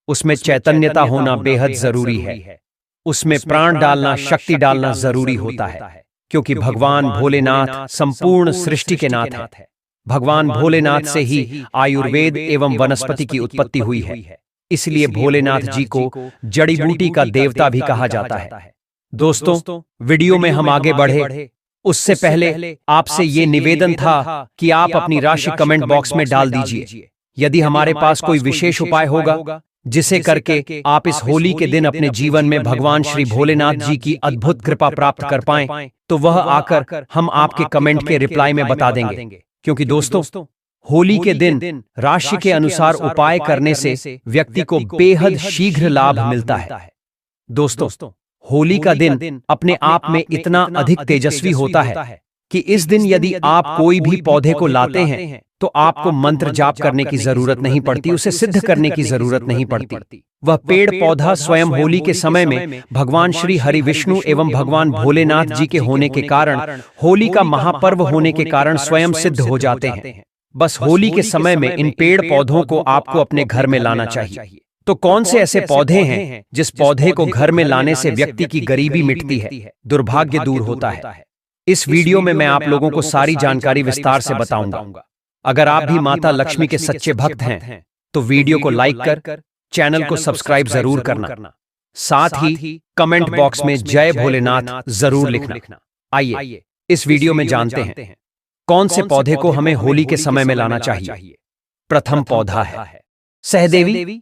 उसमें चैतन्यता होना बेहद जरूरी है, उसमें प्राण डालना, शक्ति डालना जरूरी होता है, क्योंकि भगवान भोलेनाथ संपूर्ण सृष्टि के नाथ हैं। भगवान भोलेनाथ से ही आयुर्वेद एवं वनस्पति की उत्पत्ति हुई है, इसलिए भोलेनाथ जी को जड़ी बूटी का देवता भी कहा जाता है। दोस्तों, वीडियो में हम आगे बढ़े उससे पहले आपसे ये निवेदन था कि आप अपनी राशि कमेंट बॉक्स में डाल दीजिए। यदि हमारे पास कोई विशेष उपाय होगा जिसे करके आप इस होली के दिन अपने जीवन में भगवान श्री भोलेनाथ जी की अद्भुत कृपा प्राप्त कर पाएं, तो वह आकर हम आपके कमेंट के रिप्लाई में बता देंगे। क्योंकि दोस्तों, होली के दिन राशि के अनुसार उपाय करने से व्यक्ति को बेहद शीघ्र लाभ मिलता है। दोस्तों, होली का दिन अपने आप में इतना अधिक तेजस्वी होता है कि इस दिन यदि आप कोई भी पौधे को लाते हैं तो आपको मंत्र जाप करने की जरूरत नहीं पड़ती, उसे सिद्ध करने की जरूरत नहीं पड़ती। वह पेड़ पौधा स्वयं होली के समय में भगवान श्री हरि विष्णु एवं भगवान भोलेनाथ जी के होने के कारण, होली का महापर्व होने के कारण स्वयं सिद्ध हो जाते हैं। बस होली के समय में इन पेड़ पौधों को आपको अपने घर में लाना चाहिए। तो कौन से ऐसे पौधे हैं जिस पौधे को घर में लाने से व्यक्ति की गरीबी मिटती है, दुर्भाग्य दूर होता है? इस वीडियो में मैं आप लोगों को सारी जानकारी विस्तार से बताऊंगा। अगर आप भी माता लक्ष्मी के सच्चे भक्त हैं तो वीडियो को लाइक कर चैनल को सब्सक्राइब जरूर करना, साथ ही कमेंट बॉक्स में जय भोलेनाथ जरूर लिखना। आइए इस वीडियो में जानते हैं कौन से पौधे को हमें होली के समय में लाना चाहिए। प्रथम पौधा है सहदेवी।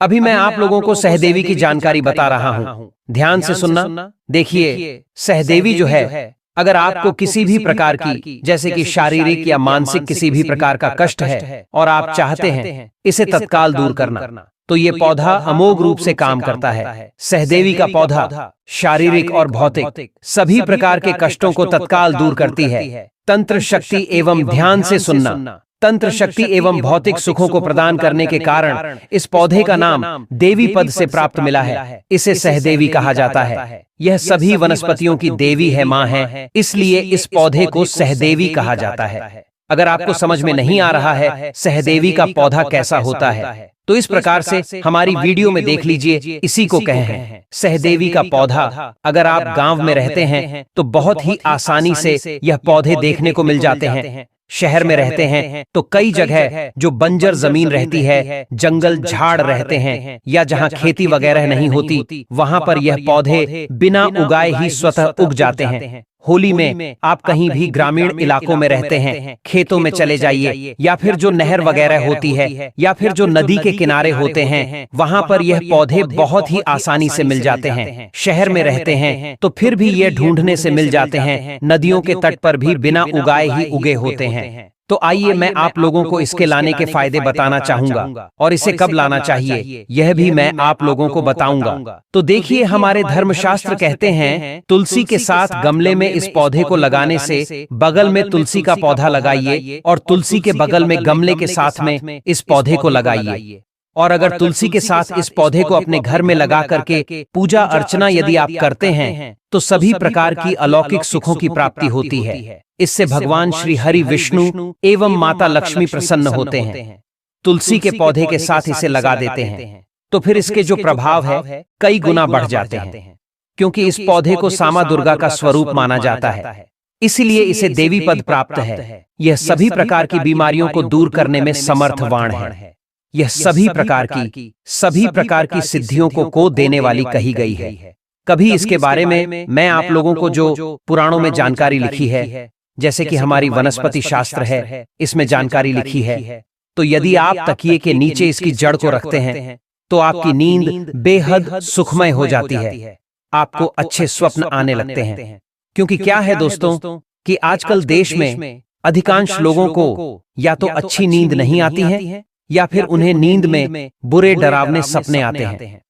अभी मैं आप लोगों को सहदेवी की जानकारी बता रहा हूं, ध्यान से सुनना। देखिए, सहदेवी जो है, अगर आपको किसी भी प्रकार की, जैसे कि शारीरिक या मानसिक किसी भी प्रकार का कष्ट है और आप चाहते हैं इसे तत्काल दूर करना, तो ये पौधा अमोघ रूप से काम करता है। सहदेवी का पौधा शारीरिक और भौतिक सभी प्रकार के कष्टों को तत्काल दूर करती है। तंत्र शक्ति एवं, ध्यान से सुनना, तंत्र शक्ति एवं भौतिक सुखों को प्रदान करने के कारण इस पौधे का नाम देवी पद से प्राप्त मिला है। इसे सहदेवी कहा जाता है। यह सभी वनस्पतियों की देवी है, मां है, इसलिए इस पौधे को सहदेवी कहा जाता है। अगर आपको समझ में नहीं आ रहा है सहदेवी का पौधा कैसा होता है, तो इस प्रकार से हमारी वीडियो में देख लीजिए। इसी को कहे हैं सहदेवी का पौधा। अगर आप गांव में रहते हैं तो बहुत ही आसानी से यह पौधे देखने को मिल जाते हैं। शहर में रहते हैं तो कई जगह जो बंजर जमीन रहती है, जंगल झाड़ रहते हैं, या जहां खेती वगैरह नहीं होती, वहां पर यह पौधे बिना उगाए ही स्वतः उग जाते हैं। होली में आप कहीं भी ग्रामीण इलाकों में रहते हैं, खेतों में चले जाइए, या फिर जो नहर वगैरह होती है, या फिर जो नदी के किनारे होते हैं, वहां पर यह पौधे बहुत ही आसानी से मिल जाते हैं। शहर में रहते हैं तो फिर भी ये ढूंढने से मिल जाते हैं, नदियों के तट पर भी बिना उगाए ही उगे होते हैं। तो आइए मैं आप लोगों को इसके लाने के फायदे बताना चाहूंगा, और इसे कब लाना चाहिए यह भी मैं आप लोगों को बताऊंगा। तो देखिए, हमारे धर्मशास्त्र कहते हैं तुलसी के साथ गमले में इस पौधे को लगाने से बगल में तुलसी का पौधा लगाइए और तुलसी के बगल में गमले के साथ में इस पौधे को लगाइए। और अगर तुलसी के साथ इस पौधे को अपने घर में लगा करके पूजा अर्चना यदि आप करते हैं तो सभी प्रकार की अलौकिक सुखों की प्राप्ति होती है। इससे भगवान श्री हरि विष्णु एवं माता लक्ष्मी प्रसन्न होते हैं। तुलसी के पौधे के साथ इसे लगा देते हैं तो फिर इसके जो प्रभाव है कई गुना बढ़ जाते हैं, क्योंकि इस पौधे को सामा दुर्गा का स्वरूप माना जाता है, इसलिए इसे देवी पद प्राप्त है। यह सभी प्रकार की बीमारियों को दूर करने में समर्थवान है। यह सभी प्रकार की सिद्धियों को देने वाली कही गई है। कभी इसके बारे में मैं आप लोगों को जो पुराणों में जानकारी लिखी है, जैसे कि हमारी वनस्पति शास्त्र है, इसमें जानकारी लिखी है, तो यदि आप तकिए के नीचे इसकी जड़ को रखते हैं तो आपकी नींद बेहद सुखमय हो जाती है, आपको अच्छे स्वप्न आने लगते हैं। क्योंकि क्या है दोस्तों कि आजकल देश में अधिकांश लोगों को या तो अच्छी नींद नहीं आती है, या फिर उन्हें नींद में बुरे डरावने सपने आते हैं।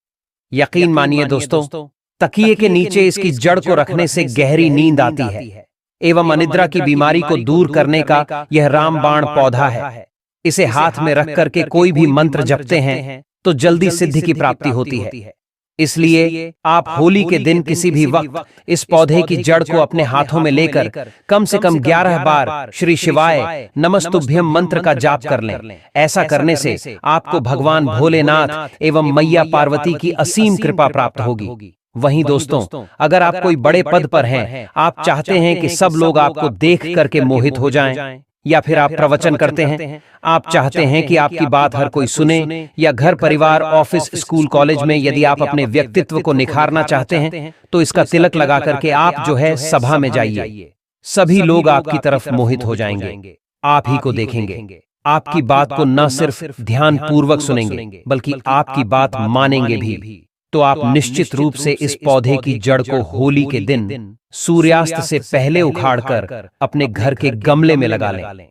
यकीन मानिए दोस्तों, तकिए के नीचे इसकी जड़ को रखने से गहरी नींद आती है। एवं अनिद्रा की बीमारी को दूर करने का यह रामबाण पौधा है। इसे हाथ में रख करके कोई भी मंत्र जपते हैं तो जल्दी सिद्धि की प्राप्ति होती है। इसलिए आप होली के दिन किसी भी वक्त इस पौधे की जड़ को अपने हाथों में लेकर कम से कम 11 बार श्री शिवाय नमस्तुभ्यम मंत्र का जाप कर लें। ऐसा करने से आपको भगवान भोलेनाथ एवं मैया पार्वती की असीम कृपा प्राप्त होगी। वहीं दोस्तों, अगर आप कोई बड़े पद पर हैं, आप चाहते हैं कि सब लोग आपको देख करके मोहित हो जाएं, या फिर आप प्रवचन करते हैं, आप चाहते हैं कि आपकी बात हर कोई सुने, या घर परिवार ऑफिस स्कूल कॉलेज में यदि आप अपने व्यक्तित्व को निखारना चाहते हैं तो इसका तिलक लगा करके आप जो है सभा में जाइए। सभी लोग आपकी तरफ मोहित हो जाएंगे, आप ही को देखेंगे, आपकी बात को न सिर्फ ध्यान पूर्वक सुनेंगे बल्कि आपकी बात मानेंगे भी। तो आप निश्चित रूप से इस पौधे की जड़ को होली के दिन सूर्यास्त से पहले उखाड़कर अपने घर के गमले में लगा लें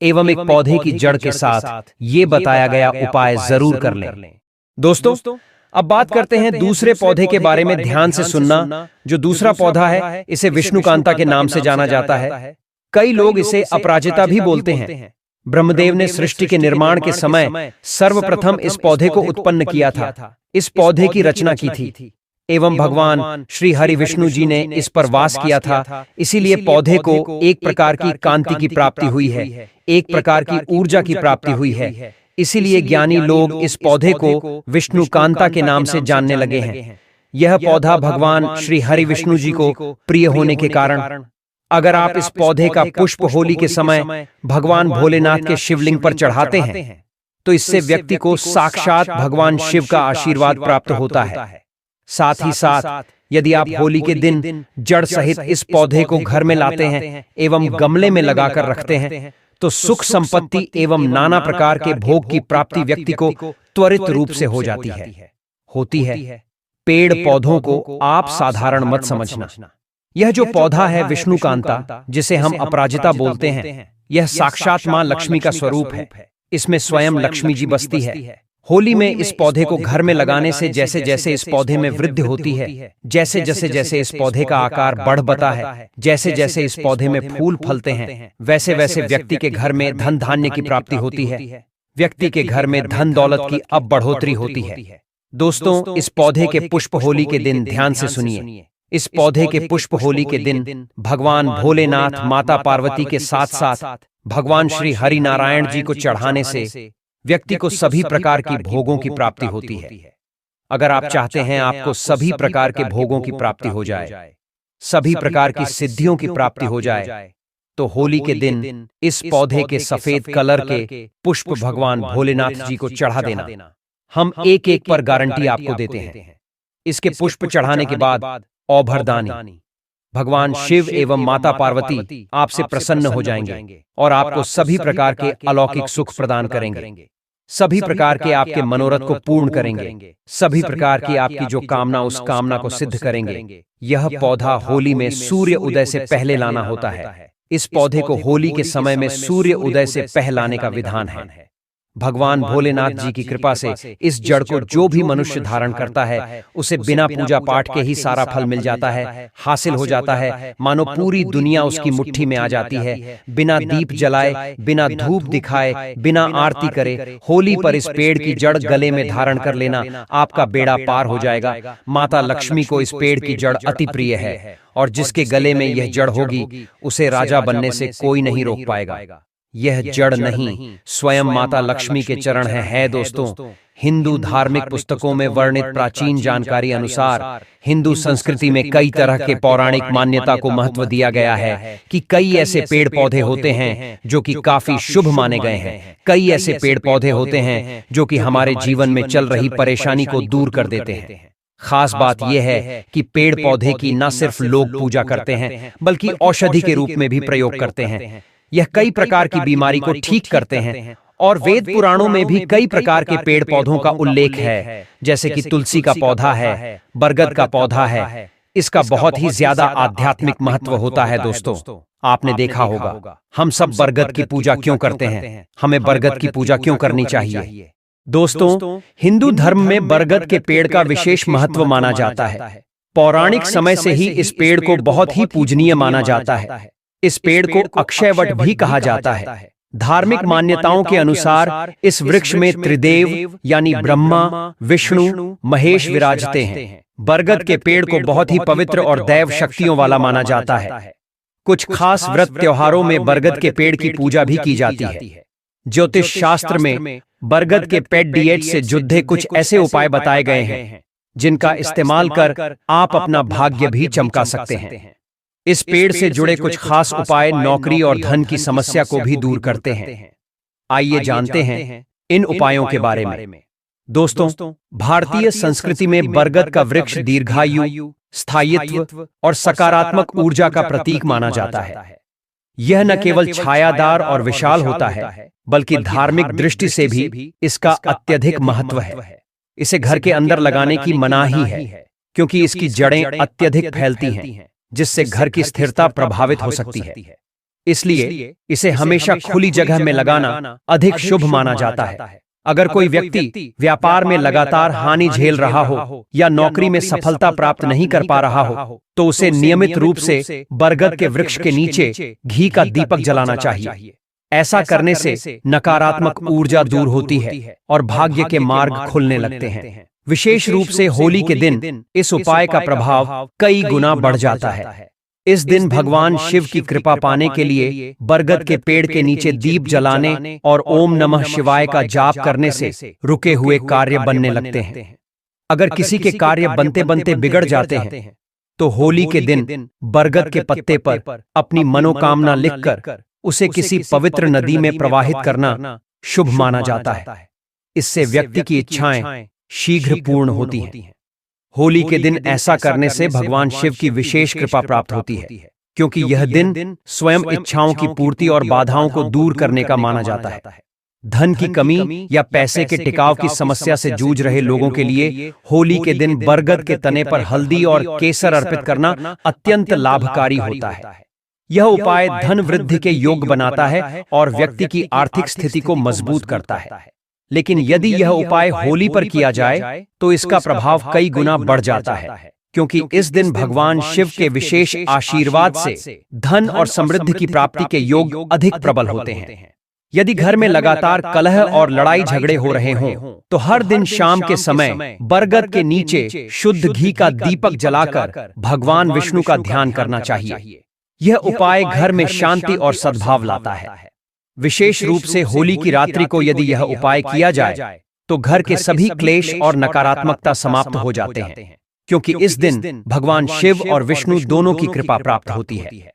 एवं एक पौधे की जड़ के साथ ये बताया गया उपाय जरूर कर लें। दोस्तों, अब बात करते हैं दूसरे पौधे के बारे में। ध्यान से सुनना। जो दूसरा पौधा है, इसे विष्णुकांता के नाम से जाना जाता है। कई लोग इसे अपराजिता भी बोलते हैं। ब्रह्मदेव ने सृष्टि के निर्माण के समय सर्वप्रथम इस पौधे को उत्पन्न किया था, इस पौधे की रचना की थी एवं भगवान श्री हरि विष्णु जी ने इस पर वास किया था। इसीलिए पौधे को एक प्रकार की कांति की प्राप्ति हुई है, एक प्रकार की ऊर्जा की प्राप्ति हुई है। इसीलिए ज्ञानी लोग इस पौधे को विष्णुकांता के नाम से जानने लगे हैं। यह पौधा भगवान श्री हरि विष्णु जी को प्रिय होने के कारण अगर आप इस पौधे का पुष्प होली के समय भगवान भोलेनाथ के शिवलिंग पर चढ़ाते हैं तो इससे व्यक्ति को साक्षात भगवान शिव का आशीर्वाद प्राप्त होता है। साथ ही साथ यदि आप होली के दिन जड़ सहित इस पौधे को घर में लाते हैं एवं गमले में लगाकर रखते हैं तो सुख संपत्ति एवं नाना प्रकार के भोग की प्राप्ति व्यक्ति को त्वरित रूप से हो जाती है। पेड़ पौधों को आप साधारण मत समझना। यह जो पौधा है विष्णुकांता, जिसे हम अपराजिता बोलते हैं, यह साक्षात मां लक्ष्मी का स्वरूप है। इसमें स्वयं लक्ष्मी जी बसती है। होली में इस पौधे को घर में लगाने से जैसे जैसे इस पौधे में वृद्धि होती है, जैसे जैसे इस पौधे का आकार बढ़ता है, जैसे जैसे इस पौधे में फूल फलते हैं, वैसे वैसे व्यक्ति के घर में धन धान्य की प्राप्ति होती है। व्यक्ति के घर में धन दौलत की अब बढ़ोतरी होती है। दोस्तों, इस पौधे के पुष्प होली के दिन ध्यान से सुनिए। इस पौधे के पुष्प होली के दिन भगवान भोलेनाथ, माता पार्वती के साथ साथ भगवान श्री हरि नारायण जी को चढ़ाने से व्यक्ति को सभी प्रकार की भोगों की प्राप्ति होती है। अगर आप चाहते हैं आपको सभी प्रकार के भोगों की प्राप्ति हो जाए, सभी प्रकार की सिद्धियों की प्राप्ति हो जाए, तो होली के दिन इस पौधे के सफेद कलर के पुष्प भगवान भोलेनाथ जी को चढ़ा देना। हम एक एक पर गारंटी आपको देते हैं। इसके पुष्प चढ़ाने के बाद औभरदानी भगवान शिव एवं माता पार्वती आपसे प्रसन्न हो जाएंगे और आपको सभी प्रकार के अलौकिक सुख प्रदान करेंगे, सभी प्रकार के आपके मनोरथ को पूर्ण करेंगे, सभी प्रकार की आपकी जो कामना उस कामना को सिद्ध करेंगे। यह पौधा होली में सूर्य उदय से पहले लाना होता है। इस पौधे को होली के समय में सूर्य उदय से पहले लाने का विधान है। भगवान भोलेनाथ जी की कृपा से इस जड़ को जो भी मनुष्य धारण करता है उसे बिना पूजा पाठ के ही सारा फल मिल जाता है, हासिल हो जाता है। मानो पूरी दुनिया उसकी मुट्ठी में आ जाती है। बिना दीप जलाए, बिना धूप दिखाए, बिना आरती करे होली पर इस पेड़ की जड़ गले में धारण कर लेना, आपका बेड़ा पार हो जाएगा। माता लक्ष्मी को इस पेड़ की जड़ अति प्रिय है और जिसके गले में यह जड़ होगी उसे राजा बनने से कोई नहीं रोक पाएगा। यह जड़ नहीं, स्वयं माता लक्ष्मी के चरण है दोस्तों। हिंदू धार्मिक पुस्तकों में वर्णित प्राचीन जानकारी अनुसार हिंदू संस्कृति में कई तरह के पौराणिक मान्यता को महत्व दिया गया है कि कई ऐसे पेड़ पौधे होते हैं जो कि काफी शुभ माने गए हैं। कई ऐसे पेड़ पौधे होते हैं जो कि हमारे जीवन में चल रही परेशानी को दूर कर देते हैं। खास बात यह है कि पेड़ पौधे की न सिर्फ लोग पूजा करते हैं बल्कि औषधि के रूप में भी प्रयोग करते हैं। यह कई प्रकार की बीमारी को ठीक करते हैं और वेद पुराणों में भी कई प्रकार के पेड़ पौधों का उल्लेख है, जैसे कि तुलसी का पौधा है, बरगद का पौधा है। इसका बहुत ही ज्यादा आध्यात्मिक महत्व होता है दोस्तों। आपने देखा होगा हम सब बरगद की पूजा क्यों करते हैं, हमें बरगद की पूजा क्यों करनी चाहिए। दोस्तों, हिंदू धर्म में बरगद के पेड़ का विशेष महत्व माना जाता है। पौराणिक समय से ही इस पेड़ को बहुत ही पूजनीय माना जाता है। इस पेड़ को अक्षयवट भी कहा जाता है। धार्मिक मान्यताओं के अनुसार इस वृक्ष में त्रिदेव यानी ब्रह्मा, विष्णु, महेश विराजते हैं। बरगद के पेड़ को बहुत ही पवित्र और दैव शक्तियों वाला माना जाता है। कुछ खास व्रत त्योहारों में बरगद के पेड़ की पूजा भी की जाती है। ज्योतिष शास्त्र में बरगद के पेड़ डिएट से जुड़े कुछ ऐसे उपाय बताए गए हैं जिनका इस्तेमाल कर आप अपना भाग्य भी चमका सकते हैं। इस पेड़ से जुड़े कुछ खास उपाय नौकरी और धन की समस्या को भी दूर करते हैं। आइए जानते हैं इन उपायों के बारे में। दोस्तों, भारतीय संस्कृति में बरगद का वृक्ष दीर्घायु, स्थायित्व और सकारात्मक ऊर्जा का प्रतीक माना जाता है। यह न केवल छायादार और विशाल होता है, बल्कि धार्मिक दृष्टि से भी इसका अत्यधिक महत्व है। इसे घर के अंदर लगाने की मनाही है, क्योंकि इसकी जड़ें अत्यधिक फैलती हैं, जिससे घर की स्थिरता प्रभावित हो सकती है। इसलिए इसे हमेशा खुली जगह में लगाना अधिक शुभ माना जाता है। अगर कोई व्यक्ति व्यापार में लगातार हानि झेल रहा हो या नौकरी में सफलता प्राप्त नहीं कर पा रहा हो, तो उसे नियमित रूप से बरगद के वृक्ष के नीचे घी का दीपक जलाना चाहिए। ऐसा करने से नकारात्मक ऊर्जा दूर होती है और भाग्य के मार्ग खुलने लगते हैं। विशेष रूप से होली के दिन इस उपाय का प्रभाव कई गुना बढ़ जाता है। इस दिन भगवान शिव की कृपा पाने के लिए बरगद के पेड़ के नीचे दीप जलाने और ओम नमः शिवाय का जाप करने से रुके हुए कार्य बनने लगते हैं। अगर किसी के कार्य बनते बनते बिगड़ जाते हैं, तो होली के दिन बरगद के पत्ते पर अपनी मनोकामना लिखकर उसे किसी पवित्र नदी में प्रवाहित करना शुभ माना जाता है। इससे व्यक्ति की इच्छाएं शीघ्र पूर्ण होती हैं। होली के दिन ऐसा करने से भगवान शिव की विशेष कृपा प्राप्त होती है, क्योंकि यह दिन स्वयं इच्छाओं की पूर्ति और बाधाओं को दूर करने का माना जाता है। धन की कमी या पैसे के टिकाव की समस्या से जूझ रहे लोगों के लिए होली के दिन बरगद के तने पर हल्दी और केसर अर्पित करना अत्यंत लाभकारी होता है। यह उपाय धन वृद्धि के योग बनाता है और व्यक्ति की आर्थिक स्थिति को मजबूत करता है। लेकिन यदि यह उपाय होली पर किया जाए तो इसका प्रभाव कई गुना बढ़ जाता है, क्योंकि इस दिन भगवान शिव के विशेष आशीर्वाद से धन और समृद्धि की प्राप्ति के योग अधिक प्रबल होते हैं। यदि घर में लगातार कलह और लड़ाई झगड़े हो रहे हों, तो हर दिन शाम के समय बरगद के नीचे शुद्ध घी का दीपक जलाकर भगवान विष्णु का ध्यान करना चाहिए। यह उपाय घर में शांति और सद्भाव लाता है। विशेष रूप से होली की रात्रि को यदि यह उपाय किया जाए तो घर के सभी क्लेश और नकारात्मकता समाप्त हो जाते हैं, क्योंकि इस दिन भगवान शिव और विष्णु दोनों की कृपा प्राप्त होती है।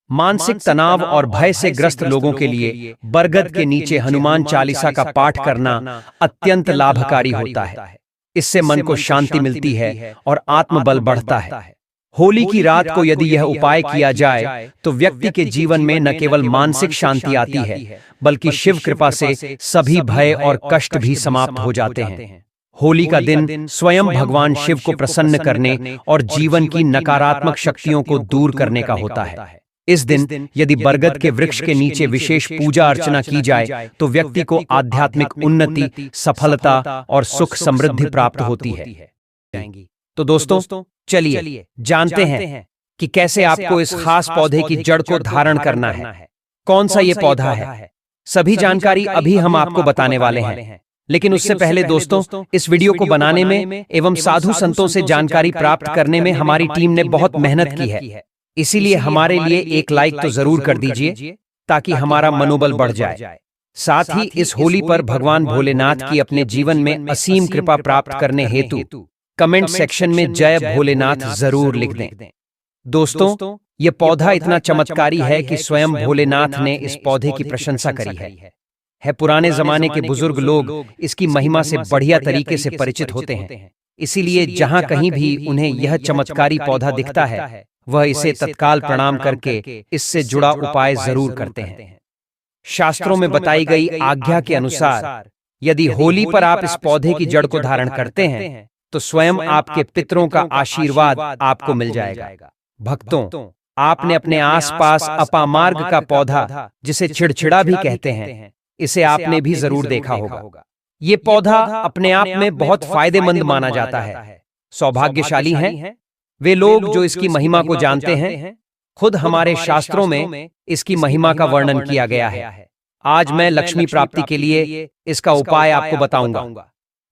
मानसिक तनाव और भय से ग्रस्त लोगों के लिए बरगद के नीचे हनुमान चालीसा का पाठ करना अत्यंत लाभकारी होता है। इससे मन को शांति मिलती है और आत्मबल बढ़ता है। होली की रात को यदि यह उपाय किया जाए तो व्यक्ति के जीवन में न केवल मानसिक शांति आती है, बल्कि शिव कृपा से सभी भय और कष्ट भी समाप्त हो जाते हैं। होली का दिन स्वयं भगवान शिव को प्रसन्न करने और जीवन की नकारात्मक शक्तियों को दूर करने का होता है। इस दिन यदि बरगद के वृक्ष के नीचे विशेष पूजा अर्चना की जाए तो व्यक्ति को आध्यात्मिक उन्नति, सफलता और सुख समृद्धि प्राप्त होती है। तो दोस्तों, चलिए जानते हैं कि कैसे आपको इस खास पौधे की जड़ को धारण करना है। कौन सा ये पौधा है, सभी जानकारी अभी हम आपको बताने वाले हैं। लेकिन उससे पहले दोस्तों, इस वीडियो को बनाने में एवं साधु संतों से जानकारी प्राप्त करने में हमारी टीम ने बहुत मेहनत की है। इसीलिए हमारे लिए एक लाइक तो जरूर कर दीजिए, ताकि हमारा मनोबल बढ़ जाए। साथ ही इस होली पर भगवान भोलेनाथ की अपने जीवन में असीम कृपा प्राप्त करने हेतु कमेंट सेक्शन में जय भोलेनाथ जरूर लिख दें। दोस्तों, यह पौधा इतना चमत्कारी है कि स्वयं भोलेनाथ ने इस पौधे की प्रशंसा करी है। पुराने जमाने के बुजुर्ग लोग इसकी महिमा से बढ़िया तरीके से परिचित होते हैं। इसीलिए जहां कहीं भी उन्हें यह चमत्कारी पौधा दिखता है, वह इसे तत्काल प्रणाम करके इससे जुड़ा उपाय जरूर करते हैं। शास्त्रों में बताई गई आज्ञा के अनुसार यदि होली पर आप इस पौधे की जड़ को धारण करते हैं तो स्वयं आपके पितरों का आशीर्वाद आपको मिल जाएगा। भक्तों, आपने अपने आसपास अपामार्ग का पौधा, जिसे चिड़चिड़ा भी कहते हैं, इसे आपने भी जरूर देखा होगा। ये पौधा अपने आप में बहुत फायदेमंद माना जाता है। सौभाग्यशाली हैं वे लोग जो इसकी महिमा को जानते हैं खुद हमारे शास्त्रों में इसकी महिमा का वर्णन किया गया है। आज मैं लक्ष्मी प्राप्ति के लिए इसका उपाय आपको बताऊंगा,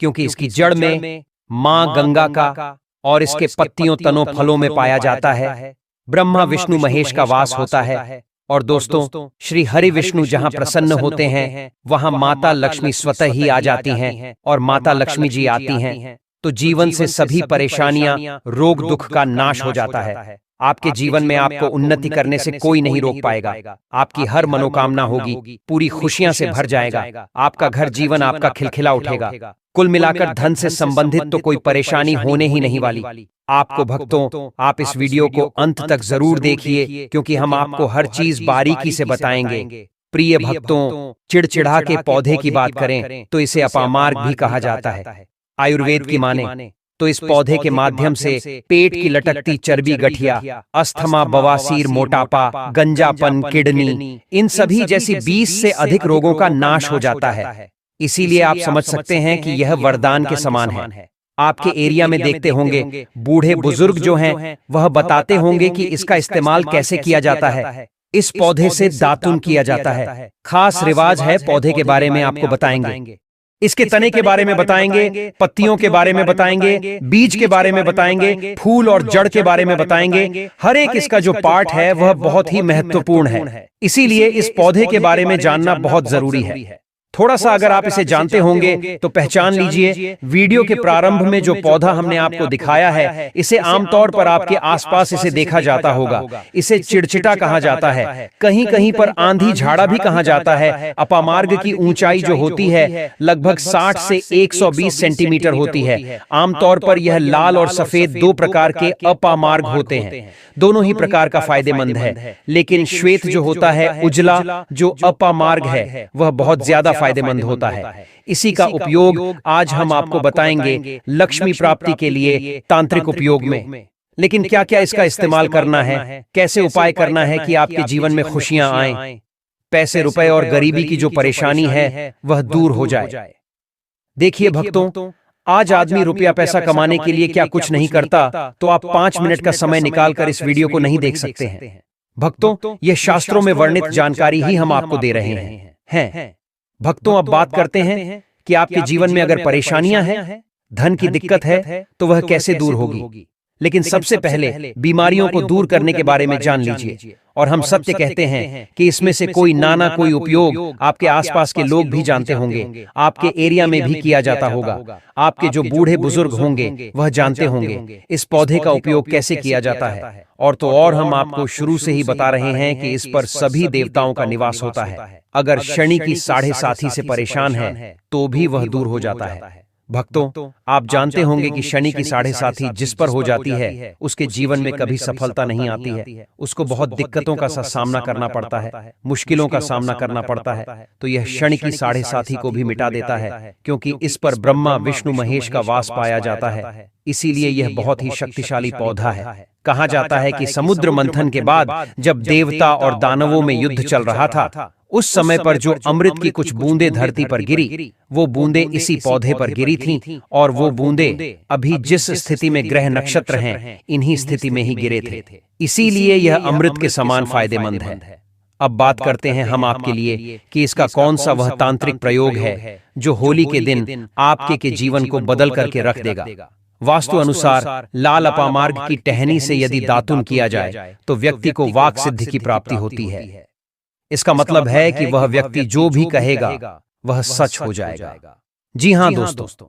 क्योंकि इसकी जड़ में मां गंगा का और इसके पत्तियों, तनों, फलों में पाया जाता है। ब्रह्मा, विष्णु, महेश का वास होता है। और दोस्तों, श्री हरि विष्णु जहां प्रसन्न होते हैं, वहां माता लक्ष्मी स्वतः ही आ जाती हैं। और माता लक्ष्मी जी आती हैं तो जीवन से सभी परेशानियां, रोग, दुख का नाश हो जाता है। आपके जीवन में आपको उन्नति करने से कोई नहीं रोक पाएगा। आपकी हर मनोकामना होगी, पूरी खुशियां से भर जाएगा। आपका घर जीवन आपका खिलखिला उठेगा। कुल मिलाकर धन से संबंधित तो कोई परेशानी होने ही नहीं वाली। आपको भक्तों, आप इस वीडियो को अंत तक जरूर देखिए, क्योंकि हम आपको हर चीज बारीकी से बताएंगे। प्रिय भक्तों, चिड़चिड़ा के पौधे की बात करें तो इसे अपामार्ग भी कहा जाता है। आयुर्वेद की माने तो इस पौधे के माध्यम से पेट की लटकती चर्बी, गठिया, अस्थमा, बवासीर, मोटापा, गंजापन, किडनी, इन सभी जैसी 20 से अधिक रोगों का नाश हो जाता है। इसीलिए आप समझ सकते हैं कि यह वरदान के समान है। आपके एरिया में देखते होंगे बूढ़े बुजुर्ग जो हैं, वह बताते होंगे कि इसका इस्तेमाल कैसे किया जाता है। इस पौधे से दातुन किया जाता है। खास रिवाज है, पौधे के बारे में आपको बताएंगे। इसके तने के बारे में बताएंगे, पत्तियों के बारे में बताएंगे, बीज के बारे में बताएंगे, फूल और जड़ के बारे में बताएंगे। हर एक इसका जो पार्ट है वह बहुत ही महत्वपूर्ण है। इसीलिए इस पौधे के बारे में जानना बहुत जरूरी है। थोड़ा सा अगर आप इसे जानते होंगे तो पहचान लीजिए। वीडियो के प्रारंभ में जो पौधा हमने आपको दिखाया है, इसे आमतौर पर आपके आसपास इसे देखा जाता होगा। इसे चिड़चिटा कहा जाता है, कहीं कहीं पर आंधी झाड़ा भी कहा जाता है। अपामार्ग की ऊंचाई जो होती है लगभग 60 से 120 सेंटीमीटर होती है। आमतौर पर यह लाल और सफेद दो प्रकार के अपामार्ग होते हैं। दोनों ही प्रकार का फायदेमंद है, लेकिन श्वेत जो होता है, उजला, जो अपामार्ग है, वह बहुत ज्यादा फायदेमंद होता है। इसी का उपयोग आज हम आपको बताएंगे लक्ष्मी प्राप्ति के लिए तांत्रिक उपयोग में। लेकिन क्या क्या इसका इस्तेमाल करना है, कैसे उपाय करना है कि आपके जीवन में खुशियां आएं, पैसे, रुपए और गरीबी की जो परेशानी है वह दूर हो जाए। देखिए भक्तों, आज आदमी रुपया पैसा कमाने के लिए क्या कुछ नहीं करता, तो आप 5 मिनट का समय निकालकर इस वीडियो को नहीं देख सकते हैं। भक्तों, यह शास्त्रों में वर्णित जानकारी ही हम आपको दे रहे हैं। भक्तों, अब बात करते हैं कि आपके जीवन में अगर परेशानियां हैं, धन की दिक्कत है, तो वह कैसे दूर होगी। लेकिन सबसे पहले बीमारियों को दूर करने के बारे में जान लीजिए। और हम सत्य कहते हैं कि इसमें से कोई ना कोई उपयोग आपके आसपास के लोग भी जानते होंगे, आपके एरिया में भी किया जाता होगा। आपके जो बूढ़े बुजुर्ग होंगे वह जानते होंगे इस पौधे का उपयोग कैसे किया जाता है। और तो और हम आपको शुरू से ही बता रहे हैं कि इस पर सभी देवताओं का निवास होता है। अगर शनि की 7.5 से परेशान है तो भी वह दूर हो जाता है। भक्तों, आप जानते होंगे कि शनि की 7.5 जिस पर हो जाती है, उसके जीवन में कभी सफलता नहीं आती है। उसको बहुत दिक्कतों का सामना करना पड़ता है, मुश्किलों का सामना करना पड़ता है। तो यह शनि की 7.5 को भी मिटा देता है, क्योंकि इस पर ब्रह्मा, विष्णु, महेश का वास पाया जाता है। इसीलिए यह बहुत ही शक्तिशाली पौधा है। कहा जाता है कि समुद्र मंथन के बाद जब देवता और दानवों में युद्ध चल रहा था, उस समय पर जो अमृत की कुछ बूंदें धरती पर गिरी, वो बूंदें इसी पौधे पर गिरी थीं। और वो बूंदें अभी जिस स्थिति में ग्रह नक्षत्र हैं, इन्हीं स्थिति में ही गिरे थे। इसीलिए यह अमृत के समान फायदेमंद है। अब बात करते हैं हम आपके लिए कि इसका कौन सा वह तांत्रिक प्रयोग है जो होली के दिन आपके के जीवन को बदल करके रख देगा। वास्तु अनुसार लाल अपामार्ग की टहनी से यदि दातुन किया जाए तो व्यक्ति को वाक सिद्धि की प्राप्ति होती है। इसका मतलब है कि वह व्यक्ति जो भी कहेगा वह सच हो जाएगा। जी हाँ दोस्तों,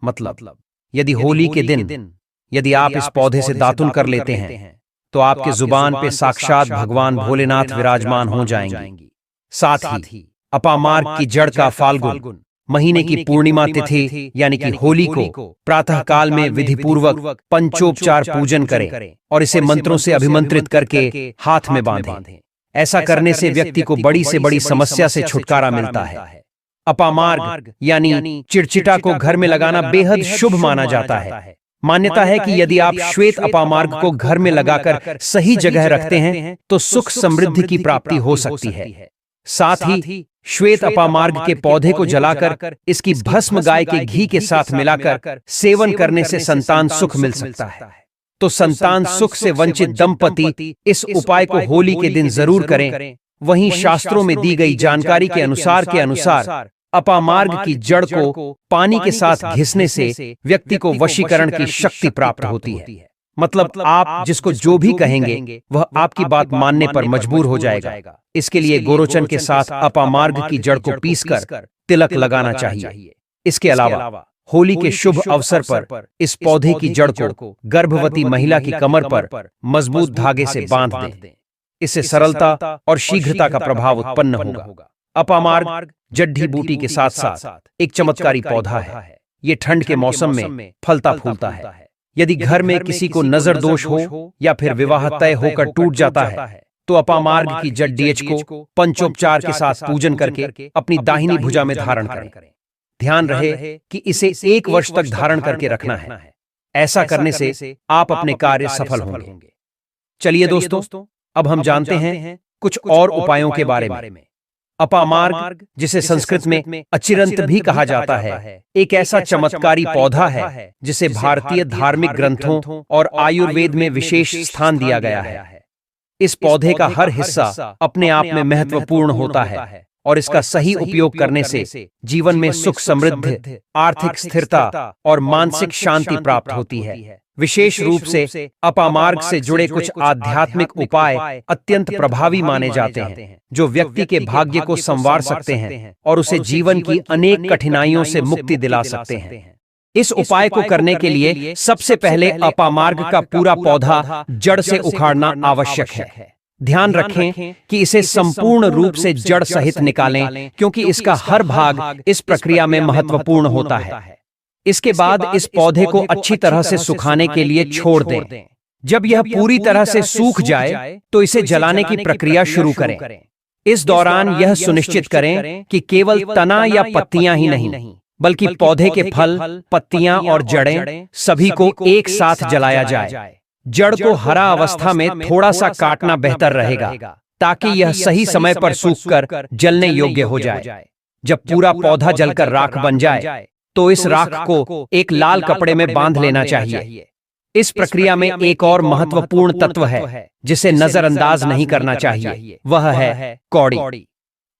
मतलब यदि होली के दिन यदि आप इस पौधे से दातुन कर लेते हैं तो आपके जुबान पे साक्षात भगवान भोलेनाथ विराजमान हो जाएंगे। साथ ही अपामार्ग की जड़ का फाल्गुन महीने की पूर्णिमा तिथि यानी कि होली को प्रातः काल में विधि पूर्वक पंचोपचार पूजन करें और इसे मंत्रों से अभिमंत्रित करके हाथ में बांधें। ऐसा करने से व्यक्ति को बड़ी से बड़ी समस्या से छुटकारा मिलता है। अपामार्ग यानी चिड़चिटा को घर में लगाना बेहद शुभ माना जाता है। मान्यता है कि यदि आप श्वेत अपामार्ग को घर में लगाकर सही जगह रखते हैं तो सुख समृद्धि की प्राप्ति हो सकती है। साथ ही श्वेत अपामार्ग के पौधे को जलाकर इसकी भस्म गाय के घी के साथ मिलाकर सेवन करने से संतान सुख मिल सकता है। तो संतान सुख से वंचित दंपति इस उपाय को होली के दिन जरूर करें। वहीं शास्त्रों में दी गई जानकारी के अनुसार अपामार्ग की जड़ को पानी के साथ घिसने से व्यक्ति को वशीकरण की शक्ति प्राप्त होती है। मतलब आप जिसको जो भी कहेंगे वह आपकी बात मानने पर मजबूर हो जाएगा। इसके लिए गोरोचन के साथ अपामार्ग की जड़ को पीसकर तिलक लगाना चाहिए। इसके अलावा होली के शुभ अवसर पर इस पौधे की जड़ को गर्भवती महिला की कमर पर मजबूत धागे से बांध दें। इससे सरलता और शीघ्रता का प्रभाव उत्पन्न होगा। अपामार्ग जड्डी बूटी के साथ साथ एक चमत्कारी पौधा है। ये ठंड के मौसम में फलता फूलता है। यदि घर में किसी को नजर दोष हो या फिर विवाह तय होकर टूट जाता है तो अपामार्ग की जड़ डीएच को पंचोपचार के साथ पूजन करके अपनी दाहिनी भुजा में धारण करें। ध्यान रहे कि इसे 1 वर्ष तक धारण करके रखना है। ऐसा करने से आप अपने कार्य सफल होंगे। चलिए दोस्तों, अब हम जानते हैं कुछ और उपायों के बारे में। अपामार्ग, जिसे संस्कृत में अचिरंत भी कहा जाता है, एक ऐसा चमत्कारी पौधा है जिसे भारतीय धार्मिक ग्रंथों और आयुर्वेद में विशेष स्थान दिया गया है। इस पौधे का हर हिस्सा अपने आप में महत्वपूर्ण होता है और इसका सही उपयोग करने से जीवन में सुख समृद्धि, आर्थिक स्थिरता और मानसिक शांति प्राप्त होती है। विशेष रूप से अपामार्ग से जुड़े कुछ आध्यात्मिक उपाय अत्यंत प्रभावी माने जाते हैं, जो व्यक्ति के भाग्य को संवार सकते हैं और उसे जीवन की अनेक कठिनाइयों से मुक्ति दिला सकते हैं। इस उपाय को करने के लिए सबसे पहले अपामार्ग का पूरा पौधा जड़ से उखाड़ना आवश्यक है। ध्यान रखें कि इसे संपूर्ण रूप से जड़ सहित निकालें, क्योंकि इसका हर भाग इस प्रक्रिया में महत्वपूर्ण होता है। इसके बाद इस पौधे को अच्छी तरह से सुखाने के लिए छोड़ दें। जब यह पूरी तरह से सूख जाए तो इसे जलाने की प्रक्रिया शुरू करें। इस दौरान यह सुनिश्चित करें कि केवल तना या पत्तियां ही नहीं, बल्कि पौधे के फल, पत्तियां और जड़ें सभी को एक साथ जलाया जाए। जड़ को हरा अवस्था में थोड़ा सा काटना बेहतर रहेगा, ताकि यह सही समय पर सूखकर जलने योग्य हो जाए। जब पूरा पौधा जलकर राख बन जाए तो इस राख को एक लाल कपड़े में बांध लेना चाहिए। इस प्रक्रिया में एक और महत्वपूर्ण तत्व है जिसे नजरअंदाज नहीं करना चाहिए, वह है कौड़ी।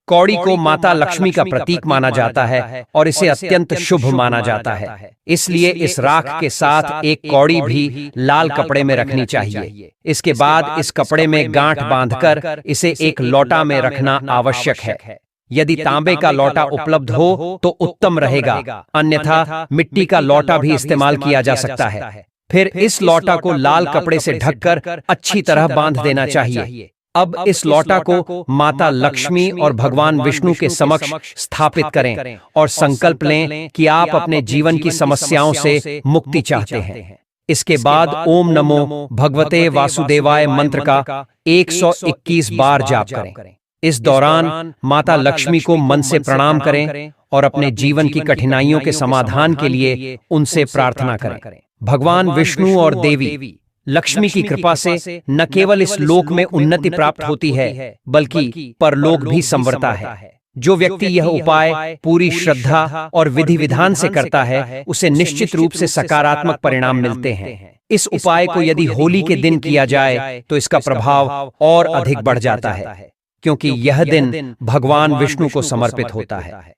कौड़ी को माता लक्ष्मी का प्रतीक माना जाता है और इसे अत्यंत शुभ माना जाता है। इसलिए इस राख के साथ एक कौड़ी भी लाल कपड़े में रखनी चाहिए। इसके बाद इस कपड़े में गांठ बांधकर इसे एक लोटा में रखना आवश्यक है। यदि तांबे का लोटा उपलब्ध हो तो उत्तम रहेगा, अन्यथा मिट्टी का लोटा भी इस्तेमाल किया जा सकता है। फिर इस लोटा को लाल कपड़े से ढककर अच्छी तरह बांध देना चाहिए। अब इस लोटा को माता लक्ष्मी और भगवान विष्णु के समक्ष स्थापित करें और संकल्प लें कि आप अपने जीवन की समस्याओं से मुक्ति चाहते हैं। इसके बाद ओम नमो भगवते वासुदेवाय मंत्र का 121 बार जाप करें। इस दौरान माता लक्ष्मी को मन से प्रणाम करें और अपने जीवन की कठिनाइयों के समाधान के लिए उनसे प्रार्थना करें। भगवान विष्णु और देवी लक्ष्मी की कृपा से न केवल इस लोक में उन्नति प्राप्त होती है, बल्कि परलोक भी संवरता है। जो व्यक्ति यह उपाय पूरी श्रद्धा और विधि विधान से करता है, उसे निश्चित रूप से सकारात्मक परिणाम मिलते हैं। इस उपाय को यदि होली के दिन किया जाए तो इसका प्रभाव और अधिक बढ़ जाता है, क्योंकि यह दिन भगवान विष्णु को समर्पित होता है।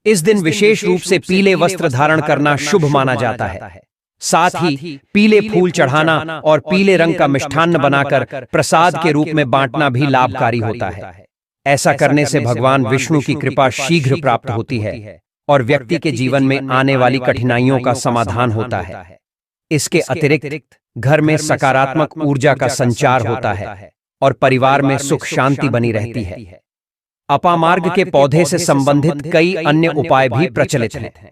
इस दिन विशेष रूप से पीले वस्त्र धारण करना शुभ माना जाता है। साथ ही पीले फूल चढ़ाना और पीले रंग का मिष्ठान्न बनाकर प्रसाद के रूप में बांटना भी लाभकारी होता है। ऐसा करने से भगवान विष्णु की कृपा शीघ्र प्राप्त होती है और व्यक्ति के जीवन में आने वाली कठिनाइयों का समाधान होता है। इसके अतिरिक्त घर में सकारात्मक ऊर्जा का संचार होता है और परिवार में सुख शांति बनी रहती है। अपामार्ग के पौधे से संबंधित कई अन्य उपाय भी प्रचलित हैं।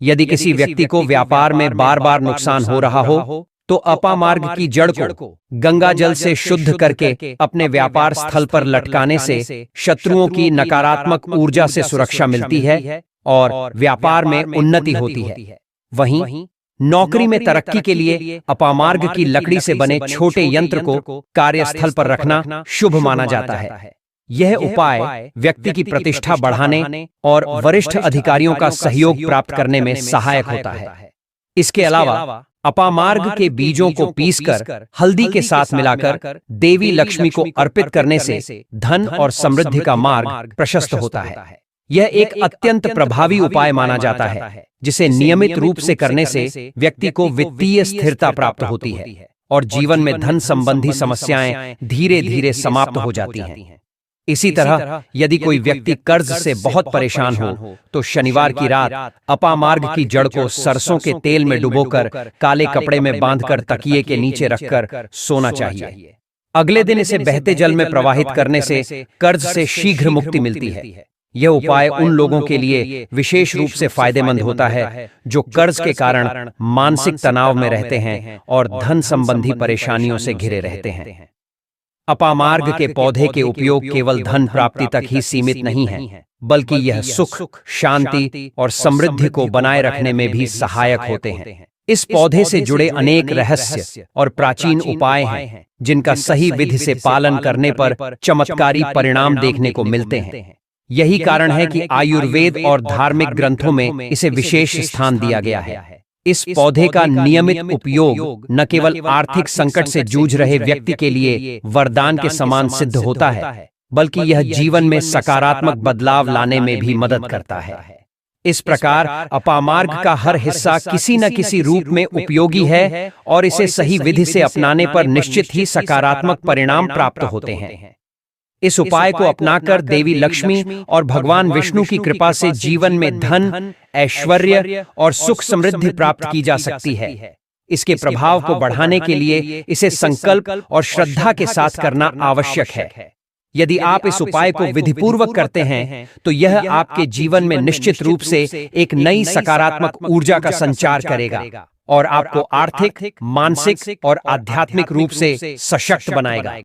यदि किसी व्यक्ति को व्यापार में बार बार नुकसान हो रहा हो तो अपामार्ग की जड़ को गंगा जल से शुद्ध करके अपने व्यापार स्थल पर लटकाने से शत्रुओं की नकारात्मक ऊर्जा से सुरक्षा मिलती है और व्यापार में उन्नति होती है। वहीं नौकरी में तरक्की के लिए अपामार्ग की लकड़ी से बने छोटे यंत्र को कार्यस्थल पर रखना शुभ माना जाता है। यह उपाय व्यक्ति की प्रतिष्ठा बढ़ाने और वरिष्ठ अधिकारियों का सहयोग प्राप्त करने में सहायक होता है। इसके अलावा अपामार्ग के बीजों को पीसकर हल्दी के साथ मिलाकर देवी लक्ष्मी को अर्पित करने से धन और समृद्धि का मार्ग प्रशस्त होता है। यह एक अत्यंत प्रभावी उपाय माना जाता है, जिसे नियमित रूप से करने से व्यक्ति को वित्तीय स्थिरता प्राप्त होती है और जीवन में धन संबंधी समस्याएं धीरे धीरे समाप्त हो जाती हैं। इसी तरह यदि कोई व्यक्ति कर्ज से बहुत परेशान हो तो शनिवार की रात अपामार्ग की जड़ को सरसों के तेल में डुबोकर काले कपड़े में बांधकर तकिए के नीचे रखकर सोना चाहिए। अगले दिन इसे बहते जल में प्रवाहित करने से कर्ज से शीघ्र मुक्ति मिलती है। यह उपाय उन लोगों के लिए विशेष रूप से फायदेमंद होता है जो कर्ज के कारण मानसिक तनाव में रहते हैं और धन संबंधी परेशानियों से घिरे रहते हैं। अपामार्ग के पौधे के उपयोग केवल धन प्राप्ति तक ही सीमित नहीं है, बल्कि यह सुख, शांति और समृद्धि को बनाए रखने में भी सहायक होते हैं। इस पौधे से जुड़े अनेक रहस्य और प्राचीन उपाय हैं, जिनका सही विधि से पालन करने पर चमत्कारी परिणाम देखने को मिलते हैं। यही कारण है कि आयुर्वेद और धार्मिक ग्रंथों में इसे विशेष स्थान दिया गया है। इस पौधे का नियमित उपयोग न केवल आर्थिक संकट से जूझ रहे व्यक्ति के लिए वरदान के समान सिद्ध होता है, बल्कि यह जीवन में सकारात्मक बदलाव लाने में भी मदद करता है। इस प्रकार अपामार्ग का हर हिस्सा किसी न किसी रूप में उपयोगी है और इसे सही विधि से अपनाने पर निश्चित ही सकारात्मक परिणाम प्राप्त होते हैं। इस उपाय को अपनाकर देवी लक्ष्मी और भगवान विष्णु की कृपा से जीवन में धन, ऐश्वर्य और सुख समृद्धि प्राप्त की जा सकती है। इसके प्रभाव को बढ़ाने के लिए इसे संकल्प और श्रद्धा के साथ करना आवश्यक है। यदि आप इस उपाय को विधिपूर्वक करते हैं तो यह आपके जीवन में निश्चित रूप से एक नई सकारात्मक ऊर्जा का संचार करेगा और आपको आर्थिक, मानसिक और आध्यात्मिक रूप से सशक्त बनाएगा।